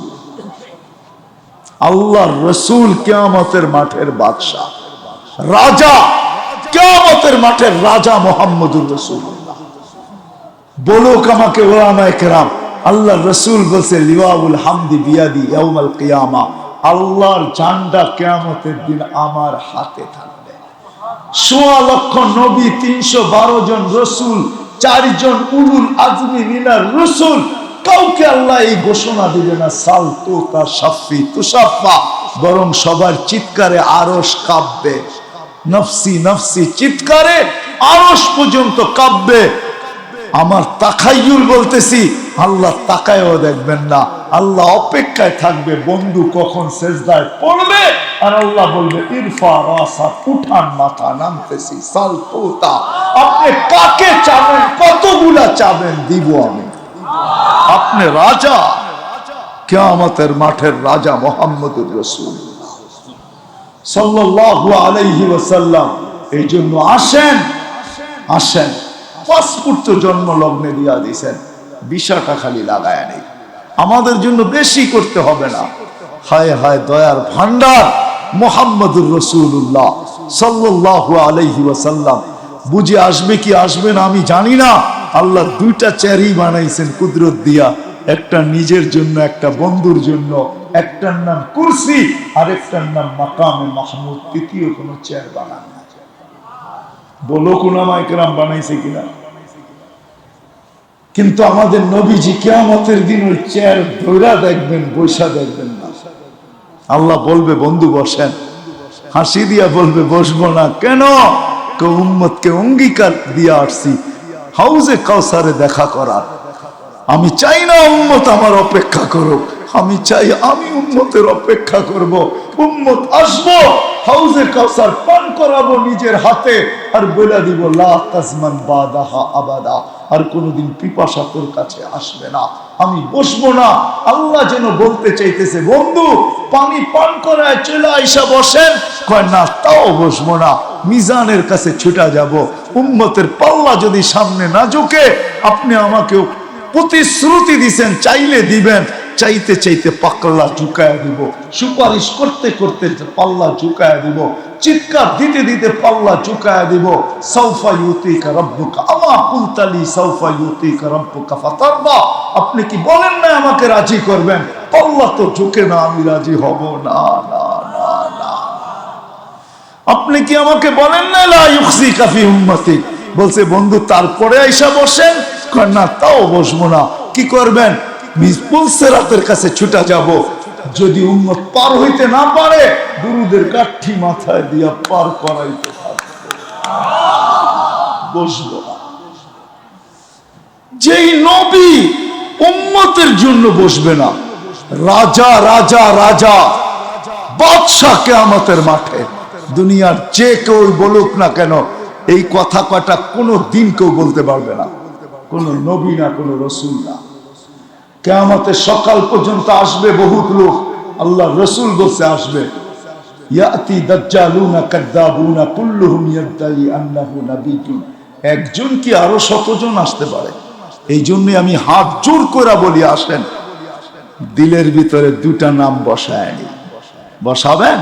আল্লাহর রাসূল কিয়ামতের মাঠের বাদশা, রাজা, কিয়ামতের মাঠের রাজা মুহাম্মদুর রাসূলুল্লাহ। বলুক আমাকে উলামায়ে কেরাম, আল্লাহর রাসূল বলছে, লিওয়াউল হামদি বিয়াদি ইয়াউমাল কিয়ামা, আল্লাহর ঝান্ডা কিয়ামতের দিন আমার হাতে থাকবে। ১৬ লক্ষ নবী, ৩১২ জন রসুল, 4 জন উলুল আজমি মিনার রসুল, কাউকে আল্লাহ এই ঘোষণা দিবে না সাল তুতা শাফি তুশাফা, বরং সবার চিৎকারে আরশ কাঁপবে, নফসি নফসি চিৎকারে আরশ পর্যন্ত কাঁপবে। আমার তাকাইয়ুল বলতেছি, আল্লাহ তাকায়ও দেখবেন না, আল্লাহ অপেক্ষায় থাকবে বন্ধু কখন সেজদায় পড়বে, আর আল্লাহ বলবে ইরফা রাসা, উঠান মাথা, নামতেছি, সাল তোতা, আপনি কাকে চাবেন, কতগুলা চাবেন দিব আমি। আপনি রাজা, কিয়ামতের মাঠের রাজা মুহাম্মদুর রাসূলুল্লাহ সাল্লাল্লাহু আলাইহি ওয়াসাল্লাম। এই জন্য আসেন, আসেন, পাসপোর্ট তো জন্ম লগ্নে দিয়া দিয়েছেন, ভিসাটা খালি লাগায় নেই, আমাদের জন্য বেশি করতে হবে না। হায় হায় দয়ার ভান্ডার মুহাম্মদুর রাসূলুল্লাহ সাল্লাল্লাহু আলাইহি ওয়াসাল্লাম। বুঝে আসবে কি আসবে না আমি জানি না, আল্লাহ দুইটা চেয়ারই বানাইছেন কুদরত দিয়া, একটা নিজের জন্য, একটা বন্ধুর জন্য, একটার নাম কুরসি আর একটার নাম মাকামে মাহমুদ, তৃতীয় কোন চেয়ার বানান না। বলো উলামায়ে কেরাম বানাইছে কিনা? কিন্তু আমাদের নবীজি কিয়ামতের দিন ওই চেয়ার ধইরা দেখবেন, বৈশা দেখবেন না। আল্লাহ বলবে বন্ধু বসেন, হাসি দিয়া বলবে বসবো না। কেন? উম্মতকে অঙ্গীকার দিয়ে আসছি হাউজে কাউসারে দেখা করার। আমি চাই না উম্মত আমার অপেক্ষা করুক, আমি চাই আমি উম্মতের অপেক্ষা করব। উম্মত আসবো, হাউজে কাউসার পান করাবো নিজের হাতে, আর বলে দিব লা তাজমান বাদাহা আবাদা, আর কোনোদিন পিপাসা তোর কাছে আসবে না। আমি বসবো না। আল্লাহ যেন বলতে চাইতেছে বন্ধু পানি পান করায় চলে আইসা বসেন, কয় না তাও বসবো না, মিজানের কাছে ছুটা যাব। উম্মতের পাল্লা যদি সামনে না ঝুঁকে, আপনি আমাকে প্রতিশ্রুতি দিছেন চাইলে দিবেন, চাইতে চাইতে পাল্লা ঝুঁকায় দিব, সুপারিশ করতে করতে পাল্লা ঝুঁকায় দিব, চিৎকার দিতে দিতে পাল্লা ঝুঁকায় দিব। সাউফা ইউতিকা রাব্বুকা আমা কুলতালি সাউফা ইউতিকা রাব্বুকা ফাতারদা, আপনি কি বলেন না আমাকে রাজি করবেন? পাল্লা তো ঝুঁকে না, আমি রাজি হব না, না না না। আপনি কি আমাকে বলেন না লা ইউখজিকা ফি উম্মতি? বলছে বন্ধু তারপরে আইসা বসেন, না তাও বসবো না। কি করবেন? পুলসেরাতের কাছে ছুটা যাব। যদি উম্মত পার হইতে না পারে, দুরুদের কাঠি মাথায় দিয়া পার করাইতে থাকবে, বসবো না। যেই নবী উম্মতের জন্য বসবে না, রাজা রাজা রাজা বাদশাহ কিয়ামতের মাঠে, দুনিয়ার যে কেউ বলুক না কেন, এই কথা কটা কোনো দিন কেউ বলতে পারবে না, কোন নবী না, কোন রসুল না। কিয়ামতের সকাল পর্যন্ত আসবে বহুত লোক, আল্লাহ রসুল বলছে আসবে, ইয়াতি দাজ্জালুনা কাযাবুনা কুল্লুহুম ইয়াদাই আন্নাহু নাবিয়্যুন। একজন কি আরো শতজন আসতে পারে? এই জন্য আমি হাত জোর করে বলি আসেন, দিলের ভিতরে দুটা নাম বসায় নি। বসাবেন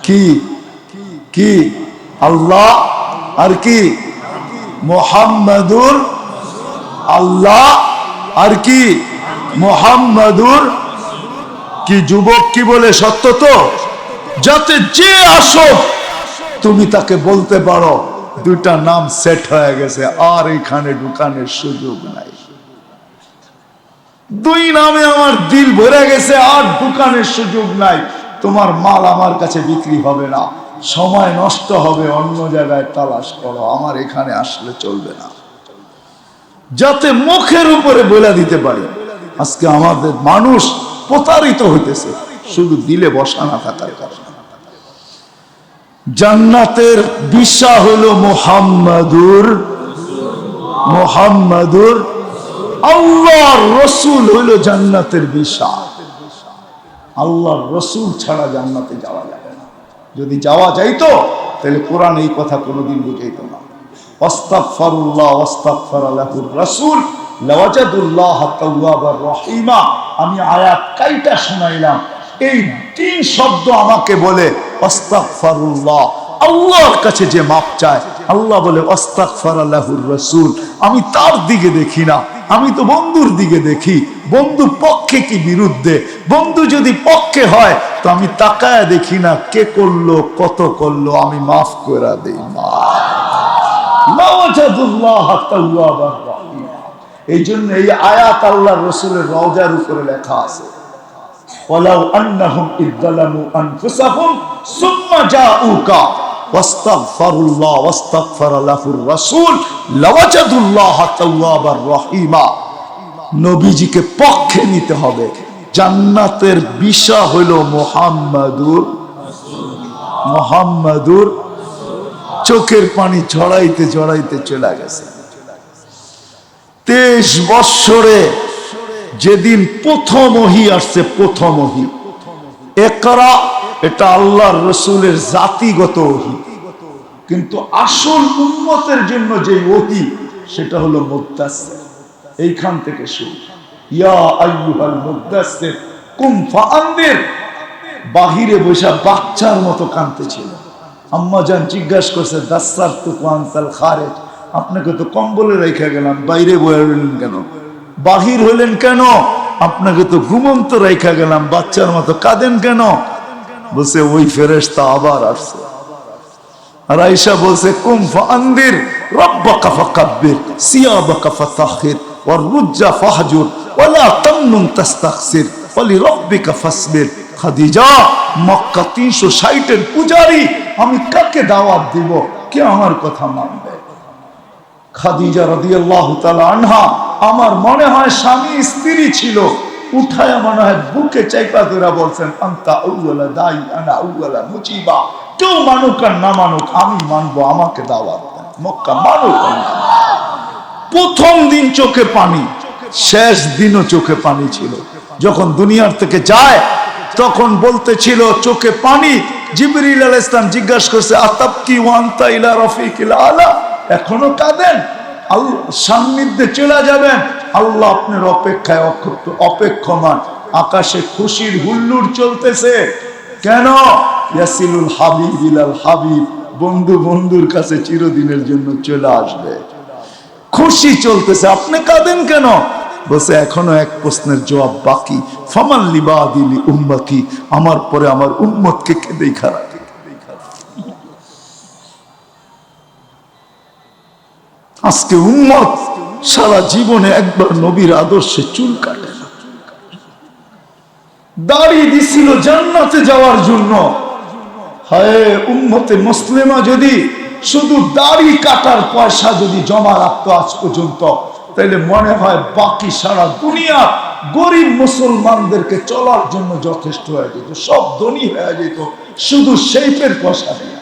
কি? কি? আল্লাহ আর কি? মুহাম্মাদুর আল্লাহ আর কি? মুহাম্মাদুর কি? যুবক কি বলে সত্য তো? যাতে যে আসো তুমি তাকে বলতে পারো দুইটা নাম সেট হয়ে গেছে, আর এখানে ঢুকানোর সুযোগ নাই। দুই নামে আমার দিল ভরে গেছে, আর ঢুকানোর সুযোগ নাই। তোমার মাল আমার কাছে বিক্রি হবে না, সময় নষ্ট হবে, অন্য জায়গায় তালাশ করো, আমার এখানে আসলে চলবে না। যাতে মুখের উপরে বলে দিতে পারি। আজকে আমাদের মানুষ প্রতারিত হইতেছে শুধু দিলে বসা না থাকার কারণে। জান্নাতের দিশা হলো মুহাম্মাদুর, মুহাম্মাদুর আল্লাহর রসুল হইল জান্নাতের দিশা। আল্লাহর রসুল ছাড়া জান্নাতে যাওয়া যাবে না। যদি যাওয়া যাইতো তাহলে কোরআন এই কথা কোনোদিন বুঝাইতো না। আস্তাগফিরুল্লাহ ওয়াস্তাগফিরা লাহুর রাসূল লাওয়াজাদুল্লাহ তাওয়াবার রহিমা। আমি আয়াত কাইটা শোনাইলাম, এই তিন শব্দ আমাকে বলে আস্তাগফিরুল্লাহ, আল্লাহর কাছে যে মাপ চায়, আল্লাহ বলে আস্তাগফিরা লাহুর রাসূল। আমি তার দিকে দেখি না, আমি তো বন্ধুর দিকে দেখি। বন্ধু পক্ষে কি বিরুদ্ধে? বন্ধু যদি পক্ষে হয় তো আমি তাকায় দেখি না কে করলো কত করলো, আমি মাফ করে দেই। এই জন্য এই আয়াত আল্লাহর রাসূলের রওজার উপরে লেখা আছে, ওয়ালাউ আন্নাহুম ইযলামু আনফুসাহুম সুম্মা জাউকা ওয়াস্তাগফিরুল্লাহ ওয়াস্তাগফারা লাহুর রাসূল লাওয়াজাদুল্লাহ তাওয়াবার রহিমা। নবীজিকে পক্ষে নিতে হবে। জান্নাতের বিষয় হলো মুহাম্মাদুর। চোখের পানি ঝরাইতে ঝরাইতে চলে গেছে। 23 বৎসরে যেদিন প্রথম ওহী আসছে, প্রথম ওহী ইকরা, এটা আল্লাহর রাসূলের জাতিগত ওহী, কিন্তু আসল উম্মতের জন্য যে ওহী সেটা হলো মুদ্দাসসির। এইখান থেকে শুরু, ইয়া আইয়ুহাল মুদ্দাসসির কুম ফাআনদির। বাহিরে বসে বাচ্চার মতো কাঁদতেছিল। আম্মা জান জিজ্ঞাসা করছে, দাসসারতুকু আনতাল খারিজ, আপনাকে তো কম্বলে রেখে গেলাম, বাইরে বয়ে রইলেন কেন? বাহির হইলেন কেন? আপনাকে তো ঘুমন্ত রেখে গেলাম, বাচ্চার মতো কাঁদেন কেন? বলছে ওই ফেরেশতা আবার আসছে। আর আয়েশা বলছে, কুম ফাআনদির রাব্বাকা ফাকাব্বির সিয়াবাকা ফাতাখির ওয়ার রুজ্জা ফাহজুর ওয়ালা তামনুন তাস্তাকসির ওয়ালি রাব্বিকা ফাসবির। খাদিজা, মক্কা 360 এর পূজারী, আমি কাকে দাওয়াত দিব? কে আমার কথা মানবে? খাদিজা রাদিয়াল্লাহু তাআলা আনহা, আমার মনে হয় স্বামী স্ত্রী ছিল, উঠায় মনে হয় বুকে চাইপা ধরে বলছেন, আনতা আউয়ালা দাই আনা আউয়ালা মুজিবা। কেউ মানুক আর না মানুক, আমি মানবো, আমাকে দাওয়াত দেন। মক্কা মানুক। প্রথম দিন চোখে পানি, শেষ দিনও চোখে পানি ছিল। যখন দুনিয়ার থেকে যায় তখন বলতেছিল চোখে পানি। জিবরিল আলাইহিস সালাম জিজ্ঞাসা করছে, আতাবকি ওয়া আনতা ইলা রাফিকিল আলা, এখনো কাঁদেন? আল্লাহ সান্নিধ্যে চলে যাবেন, আল্লাহ আপনার অপেক্ষায় অপেক্ষমান। আকাশে খুশির হুল্লোড় চলতেছে। কেন? ইয়াসিলুল হাবিব ইলাল হাবিব, বন্ধু বন্ধুর কাছে চিরদিনের জন্য চলে আসবে। খুশি চলতেছে, আপনি কাঁদেন কেন? বলছে এখনো এক প্রশ্নের জবাব বাকি, ফামান লিবাদিলি উম্মতি, আমার পরে আমার উম্মতকে কে দেখা রাখে? আজকে উম্মত সারা জীবনে একবার নবীর আদর্শে চুল কাটে না। দাড়ি দিছিল জান্নাতে যাওয়ার জন্য। হায় উম্মতে মুসলিমা যদি শুধু দাড়ি কাটার পয়সা যদি জমা রাখতো আজ পর্যন্ত, তাইলে মনে হয় বাকি সারা দুনিয়া গরিব মুসলমানদেরকে চলার জন্য যথেষ্ট হয়ে যেত, সব ধনী হয়ে যেত, শুধু শেপের পয়সা দিয়ে।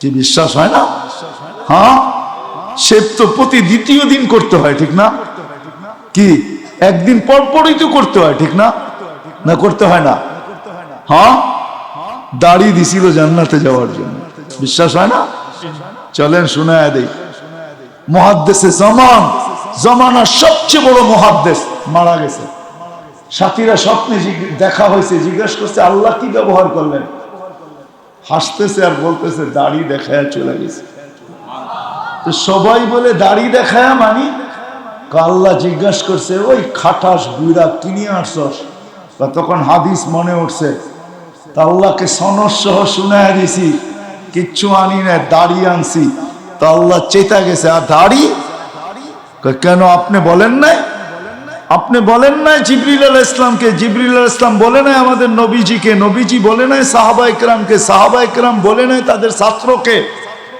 কি বিশ্বাস হয় না? হ্যাঁ, শেপ তো প্রতি দ্বিতীয় দিন করতে হয়, ঠিক না? কি একদিন পর পরই তো করতে হয়, ঠিক না? না করতে হয় না? হ্যাঁ, দাড়ি দিছিল জান্নাতে যাওয়ার জন্য। বিশ্বাস হয় না? চলেন শোনায় দেই। মুহাদ্দিসে জামানার সবচেয়ে বড় মুহাদ্দিস মারা গেছে। সাথীরা স্বপ্নে দেখা হয়েছে, জিজ্ঞাসা করছে আল্লাহ কি ব্যবহার করলেন? হাসতেছে আর বলতেছে দাড়ি দেখায় চলে গেছে। তো সবাই বলে দাড়ি দেখায় মানি? আল্লাহ জিজ্ঞাসা করছে ওই খাটাস বুইরা কিনে আসছস? তখন হাদিস মনে উঠছে, তা আল্লাহকে সনদ সহ শুনায় দিছি, কিচ্ছু আনি না, দাড়ি আনছি। তা আল্লাহ চেতা গেছে, আর দাড়ি কেন? আপনি বলেন নাই? আপনি বলেন নাই জিবরিল আলাইহিস সালামকে? জিবরিল আলাইহিস সালাম বলে নাই আমাদের নবীজিকে? নবীজি বলে নাই সাহাবায়ে কেরামকে? সাহাবায়ে কেরাম বলে নাই তাদের ছাত্রকে?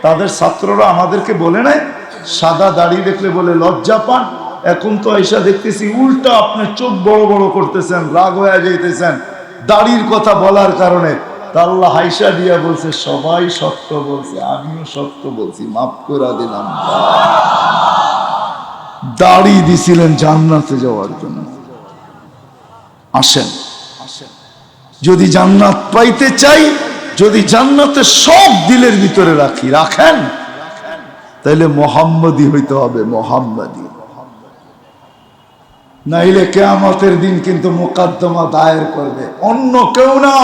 তাদের ছাত্ররা আমাদেরকে বলে নাই? সাদা দাড়ি দেখলে বলে লজ্জা পান। এখন তো এসা দেখতেছি উল্টা, আপনি চোখ বড় বড় করতেছেন, রাগ হয়ে যাইতেছেন দাড়ির কথা বলার কারণে। তা আল্লাহ হাইসা দিয়া বলছে সবাই সত্য বলছে, আমিও সত্য বলছি, মাফ করে দিলাম। দাড়ি দিছিলেন জান্নাতে যাওয়ার জন্য। আসেন, যদি জান্নাত পাইতে চাই, যদি জান্নাতে সব দিলের ভিতরে রাখেন, তাইলে মোহাম্মদী হইতে হবে, মোহাম্মদী। নাইলে কিয়ামতের দিন কিন্তু মুকদ্দমা দায়ের করবে অন্য কেউ না।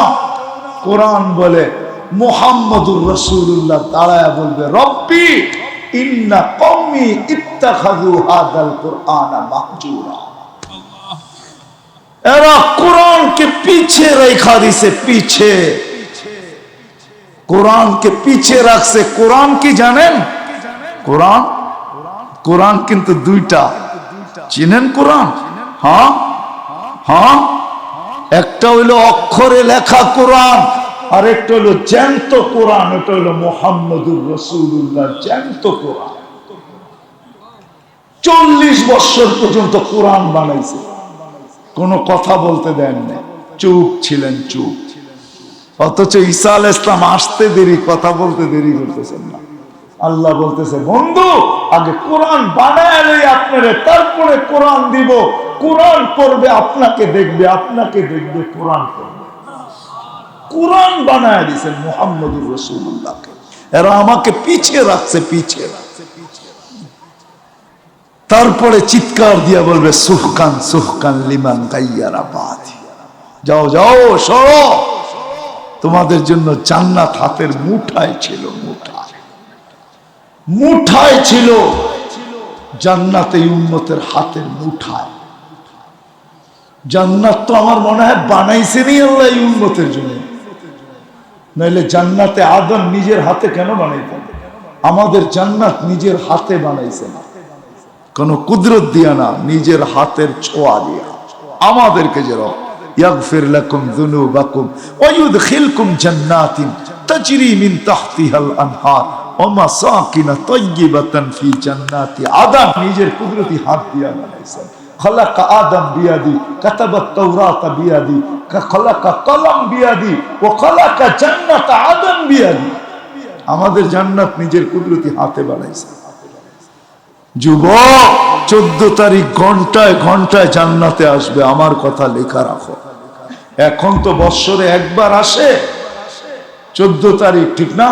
কোরআন বলে মুহাম্মদুর রাসূলুল্লাহ দাঁড়ায়া বলবে রব্বি ইন্না কওমি ইত্তাখাযু হাযাল কুরআনা মাহজুরা। এরা কোরআনকে পিছে রেখা দিছে, পিছে কোরআনকে পিছে রাখছে। কোরআন কি জানেন? কোরআন কিন্তু দুইটা, চিনেন কোরআন? হ্যাঁ, একটা হইলো অক্ষরে লেখা কোরআন, আর একটা হলো জ্যান্ত কোরআন, এটা হলো মুহাম্মদুর রাসূলুল্লাহ জ্যান্ত কোরআন। 40 বছর পর্যন্ত কোরআন বানাইছে, কোনো কথা বলতে দেন না, চুপ ছিলেন, চুপ। অথচ ঈসা আলাইহিস সালাম আসতে দেরি, কথা বলতে দেরি করতেছেন না। আল্লাহ বলতেছে, বন্ধু আগে কোরআন বানায় লই আপনারে, তারপরে কোরআন দিব। কোরআন পড়বে, আপনাকে দেখবে, আপনাকে দেখবে, কোরআন পড়বে। কোরআন বানায় দিয়েছেন মুহাম্মদুর রাসূলুল্লাহকে। এরা আমাকে পিছিয়ে রাখছে, পিছিয়ে রাখছে। তারপরে চিৎকার দিয়া বলবে, সুহকান সুহকান লিমান গায়্যারা বাদি। যাও যাও, সরো, তোমাদের জন্য জান্নাত হাতের মুঠায় ছিল, মুঠায়, মুঠায় ছিল জান্নাত, এই উম্মতের হাতের মুঠায়। জান্নাত তো আমার মনে হয় বানাইছেনই আল্লাহ এই উম্মতের জন্য, নইলে জান্নাতে আদম নিজের হাতে কেন বানাইতেন? আমাদের জান্নাত নিজের হাতে বানাইছেন, কোন কুদরত দিয়া না, নিজের হাতের ছোঁয়া দিয়া আমাদেরকে যেরকম ইয়াগফির লাকুম যুনুবাকুম ওয়া ইউদখিলকুম জান্নাতিন তাজরি মিন তাহতিহাল আনহার ওয়া মাসাকিন তাইয়্যিবাতান ফি জান্নাতি আদম, নিজের কুদরতি হাত দিয়া বানাইছেন। খালাকা আদম বিয়াদি, কাতাবাত তাওরাত বিয়াদি, খালাকা কলম বিয়াদি, ওয়া খালাকা জান্নাত আদম বিয়াদি। আমাদের জান্নাত নিজের কুদরতি হাতে বানাইছেন। যুবক, 14 তারিখ ঘন্টায় ঘন্টায় জান্নাতে আসবে, আমার কথা লেখা রাখো। এখন তো বৎসরে একবার আসে 14 তারিখ, ঠিক না?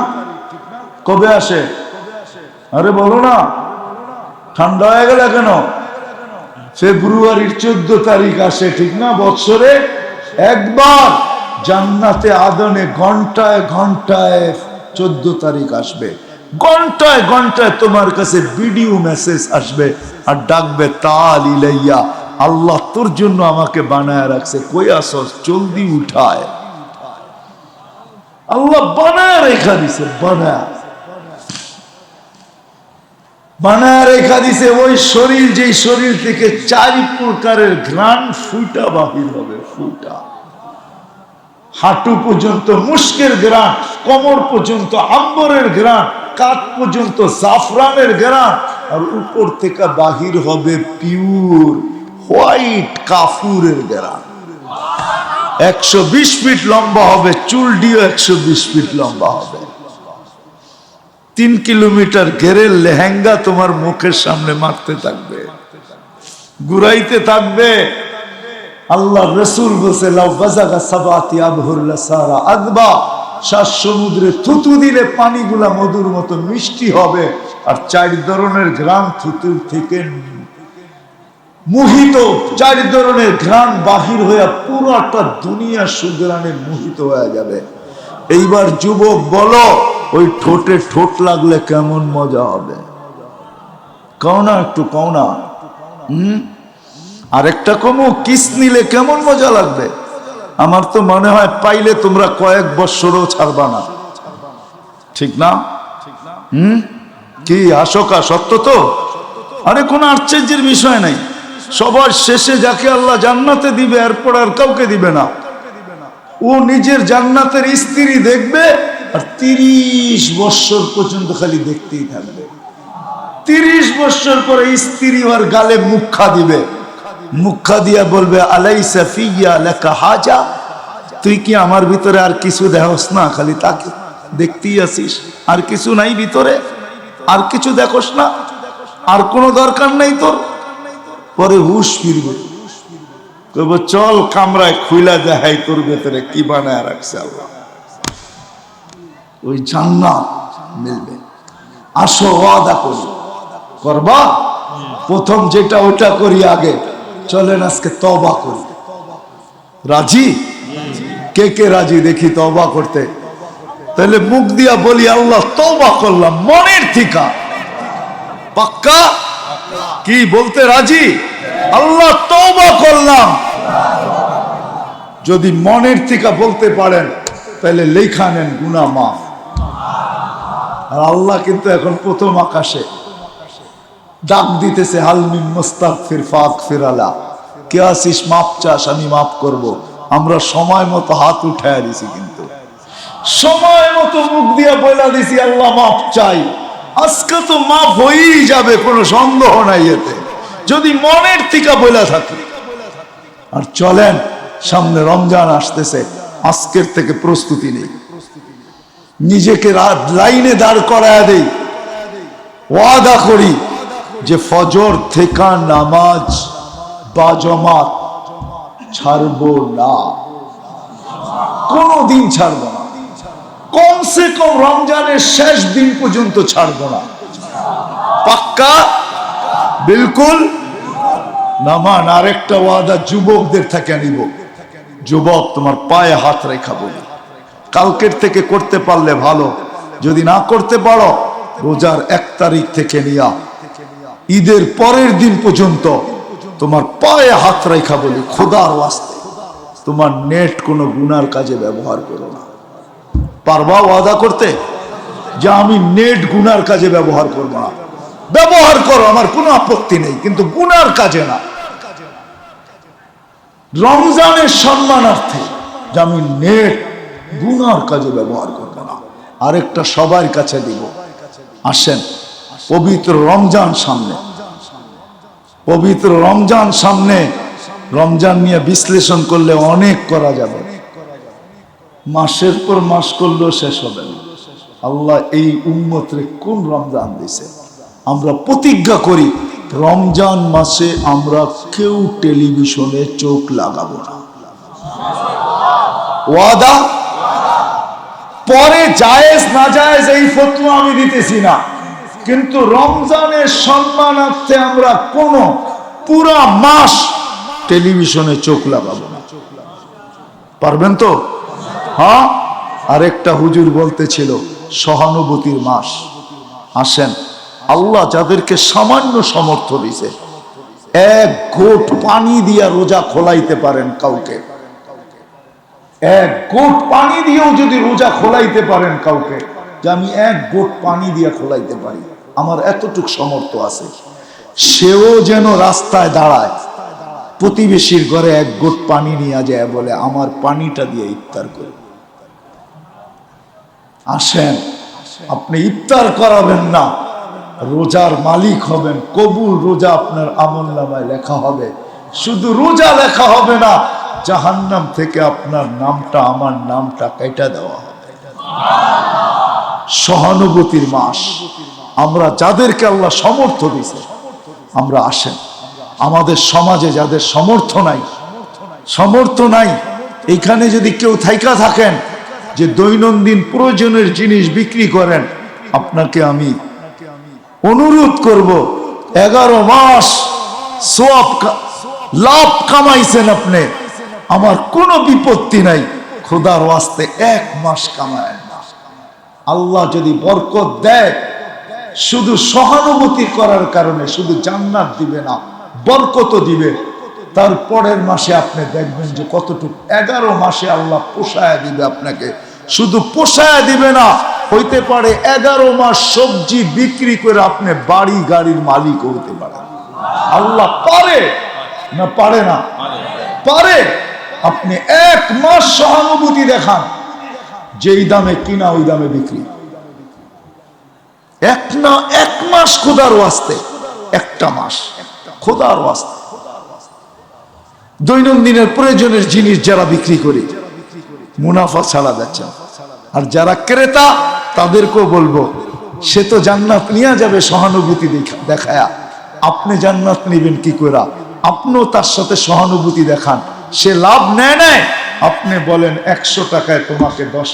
কবে আসে? আরে বলো না, ঠান্ডা হয়ে গেল কেন? ফেব্রুয়ারির 14 তারিখ আসে, ঠিক না? বৎসরে একবার জান্নাতে আদনে ঘন্টায় ঘন্টায় 14 তারিখ আসবে। ঘন্টায় ঘন্টায় তোমার কাছে ভিডিও মেসেজ আসবে আর ডাকবে, তাল ইলাইয়া, আল্লাহ তোর জন্য আমাকে বানায় রাখছে, কই আসস, জলদি উঠায়। আল্লাহ বানায় রেখা দিছে, বানায় রেখা দিছে। ওই শরীর, যেই শরীর থেকে 4 প্রকারের ঘ্রাণ ফুটা বাহির হবে, ফুটা। হাঁটু পর্যন্ত মুস্কের ঘ্রাণ, কোমর পর্যন্ত আম্বরের ঘ্রাণ, কাঁধ পর্যন্ত জাফরানের ঘ্রাণ, আর উপর থেকে বাহির হবে পিওর হোয়াইট কাফুরের ঘ্রাণ। 120 ফিট লম্বা হবে, চুলডিও 120 ফিট লম্বা হবে। 3 কিলোমিটার ঘেরের লেহেঙ্গা তোমার মুখের সামনে মারতে থাকবে, ঘুরাইতে থাকবে। আল্লাহ রসুল বলছে, লাউ বাজাগা সাবাতি আবহুর লাসারা আদবা, 7 সমুদ্রে থুতু দিলে পানিগুলা মধুর মতো মিষ্টি হবে। আর 4 ধরনের ঘ্রাণ থুতুর থেকে মোহিত, 4 ধরনের ঘ্রাণ বাহির হয়ে পুরোটা দুনিয়া সুগ্রাণে মোহিত হয়ে যাবে। এইবার যুবক বলো, ওই ঠোঁটে ঠোঁট লাগলে কেমন মজা হবে? কও না, একটু কও না। আরেকটা কমু, কিস নিলে কেমন মজা লাগবে? আমার তো মনে হয় পাইলে তোমরা কয়েক বছরও ছাড়বা না, ঠিক না? কি আশোকা, সত্য তো? আরে কোনো আশ্চর্যের বিষয় নাই। সবার শেষে যাকে আল্লাহ জান্নাতে দিবে, এরপর আর কাউকে দিবে না। ও নিজের জান্নাতের স্ত্রী দেখবে, আর 30 বছর পর্যন্ত খালি দেখতেই থাকবে। 30 বছর পরে স্ত্রী ওর গালে মুখা দিবে, মুখা দিয়া বলবে, আলাইসা ফিয়া লাকা হাজা, তুই কি আমার ভিতরে আর কিছু দেখোস না? খালি তাকে দেখতেই আসিস, আর কিছু নাই ভিতরে? আর কিছু দেখোস না? আর কোনো দরকার নাই তোর? পরে হুশ ফিরবে, কইব চল কামরায় খুইলা দেখাই তোর ভেতরে কি বানায় রাখছে আল্লাহ। ওই জান্নাত মিলবে। আসো, ওয়াদা করি, করবা? প্রথম যেটা ওটা করি আগে, চলেন আজকে তওবা করি। রাজি? কে কে রাজি দেখি তওবা করতে? তাহলে মুখ দিয়া বলি, আল্লাহ তওবা করলাম মনের থেকে। পাক্কা? কি বলতে রাজি? আল্লাহ তওবা করলাম। যদি মনের থেকে বলতে পারেন তাহলে লেখা নেন, গুনাহ মাফ। আর আল্লাহ কিন্তু এখন প্রথম আকাশে ডাক দিতেছে, হালমিন মুস্তাগফির ফাগফির আলা, কে আসিস মাপ চাস, আমি মাফ করব। আমরা সময় মতো হাত উঠায় দিছি, কিন্তু সময় মতো মুখ দিয়া বইলা দিছি আল্লাহ মাফ চাই, আজকে তো মাফ হয়েই যাবে, কোনো সন্দেহ নাই এতে, যদি মনের থেকে বইলা থাকি। আর চলেন, সামনে রমজান আসতেছে, আজকের থেকে প্রস্তুতি নেই, নিজেকে লাইনে দাঁড় করায় দেই, ওয়াদা করি যে ফজর থেকে নামাজ বা জামাত ছাড়বো না, কোনদিন ছাড়বো না, কমসে কম রমজানের শেষ দিন পর্যন্ত ছাড়বো না, পাক্কা বিলকুল। নামান আরেকটা ওয়াদা যুবকদের থেকে নিব, যুবক তোমার পায়ে হাত রেখা বলি, কালকের থেকে করতে পারলে ভালো, যদি না করতে পারো রোজার 1 তারিখ থেকে নিয়া ঈদের পরের দিন পর্যন্ত তোমার পায়ে হাত রেখা বলি, খোদার ওয়াস্তে তোমার নেট কোনো গুনার কাজে ব্যবহার করো না। পারবা ওয়াদা করতে যে আমি নেট গুনার কাজে ব্যবহার করবো না? ব্যবহার করো, আমার কোনো আপত্তি নেই, কিন্তু গুনার কাজে না। রমজানের সম্মানার্থে যে আমি নেট গুনার কাজে ব্যবহার করবো না। আরেকটা সবার কাছে দিব, আসেন পবিত্র রমজান সামনে, পবিত্র রমজান সামনে, রমজান নিয়ে বিশ্লেষণ করলে অনেক করা যাবে, মাসের পর মাস করলেও শেষ হবে না। আল্লাহ এই উম্মতরে কোন রমজান দিছে, আমরা প্রতিজ্ঞা করি রমজান মাসে আমরা কেউ টেলিভিশনে চোখ লাগাবো না, ওয়াদা। পরে জায়েজ না জায়েজ এই ফতোয়া আমি দিতেছি না, কিন্তু রমজানের সম্মানার্থে আমরা কোন পুরা মাস টেলিভিশনে চোখ লাগাবো না। পারবেন তো? হ্যাঁ। আরেকটা হুজুর বলতেছিল সহানুভূতির মাস। আসেন, আল্লাহ যাদেরকে সামান্য সামর্থ্য দিছে, 1 ঘোট পানি দিয়া রোজা খোলাইতে পারেন কাউকে, 1 ঘোট পানি দিয়েও যদি রোজা খোলাইতে পারেন কাউকে, যে আমি 1 ঘোট পানি দিয়ে খোলাইতে পারি, আমার এতটুক সামর্থ্য আছে, সেও যেন রাস্তায় দাঁড়ায়, প্রতিবেশীর ঘরে 1 ঘোট পানি নিয়ে যায়, বলে আমার পানিটা দিয়ে ইফতার করে। আসেন, আপনি ইফতার করাবেন না, রোজার মালিক হবেন, কবুল রোজা আপনার আমলনামায় লেখা হবে। শুধু রোজা লেখা হবে না, জাহান্নাম থেকে আপনার নামটা, আমার নামটা কেটে দেওয়া হবে। সহানুভূতির মাস, আমরা যাদেরকে আল্লাহ সামর্থ্য দিয়েছে, আমরা আসেন, আমাদের সমাজে যাদের সামর্থ্য নাই, এইখানে যদি কেউ থাইকা থাকেন যে দৈনন্দিন প্রয়োজনের জিনিস বিক্রি করেন, আপনাকে আমি অনুরোধ করব, 11 মাস লাভ কামাইছেন আপনি, আমার কোনো বিপত্তি নাই, খোদার ওয়াস্তে 1 মাস কামায় না। আল্লাহ যদি বরকত দেয়, শুধু সহানুভূতি করার কারণে শুধু জান্নাত দিবে না, বরকত দিবে। তারপরের মাসে আপনি দেখবেন যে কতটুকু, 11 মাসে আল্লাহ পোষায় দিবে আপনাকে। শুধু পোষায় দিবে না, হইতে পারে 11 মাস সবজি বিক্রি করে আপনি বাড়ি গাড়ির মালিক হইতে পারেন। আল্লাহ পারে না পারে না? পারে। আপনি 1 মাস সহানুভূতি দেখান, যেই দামে কিনা ওই দামে বিক্রি। 1 মাস খোদার ওয়াস্তে, 1টা মাস খোদার ওয়াস্তে, দৈনন্দিনের প্রয়োজনের জিনিস যারা বিক্রি করে মুনাফা ছাড়া যাচ্ছে। আর যারা ক্রেতা, তাদেরকেও বলবো, সে তো জান্নাত নিয়ে যাবে সহানুভূতি দেখায়া, আপনি জান্নাত নেবেন কি করে? আপনিও তার সাথে সহানুভূতি দেখান। সে লাভ নেয়, আপনি বলেন 100 টাকায় তোমাকে 10,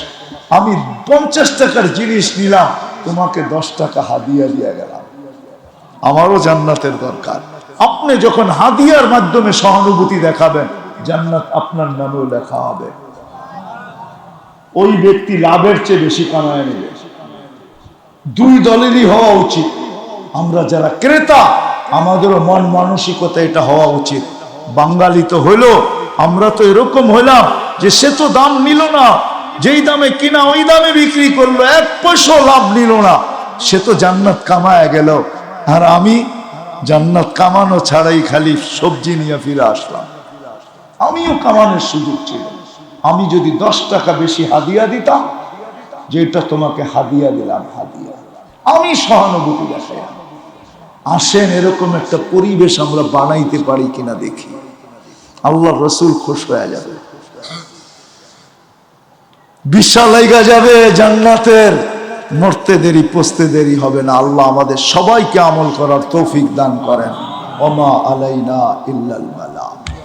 আমি 50 টাকার জিনিস নিলাম, তোমাকে 10 টাকা হাদিয়া দিয়ে গেলাম, আমারও জান্নাতের দরকার। আপনি যখন হাদিয়ার মাধ্যমে সহানুভূতি দেখাবেন, জান্নাত আপনার নামেও লেখা হবে। ওই ব্যক্তি লাভের চেয়ে বেশি কামায় নেবে। 2 দলেরই হওয়া উচিত। আমরা যারা ক্রেতা, আমাদেরও মন মানসিকতা এটা হওয়া উচিত। বাঙালি তো হইলো, আমরা তো এরকম হইলাম যে সে তো দাম নিল না, যেই দামে কিনা ওই দামে বিক্রি করলো, 1 পয়সা লাভ নিল না, সে তো জান্নাত কামায় গেল। আর আমি জান্নাত কামানো ছাড়াই খালি সবজি নিয়ে ফিরে আসলাম। আমিও কামানোর সুযোগ ছিল, আমি যদি 10 টাকা বেশি হাদিয়া দিতাম, যে এটা তোমাকে হাদিয়া দিলাম, হাদিয়া। আমি সহানুভূতি দেখাই। আসেন এরকম একটা পরিবেশ আমরা বানাইতে পারি কিনা দেখি, আল্লাহ রসুল খুশ হয়ে যাবে, বিশাল লাইগা যাবে জান্নাতের। মরতে দেরি পৌঁছতে দেরি হবে না। আল্লাহ আমাদের সবাইকে আমল করার তৌফিক দান করেন। ওমা আলাইনা ইল্লাল বালাগ।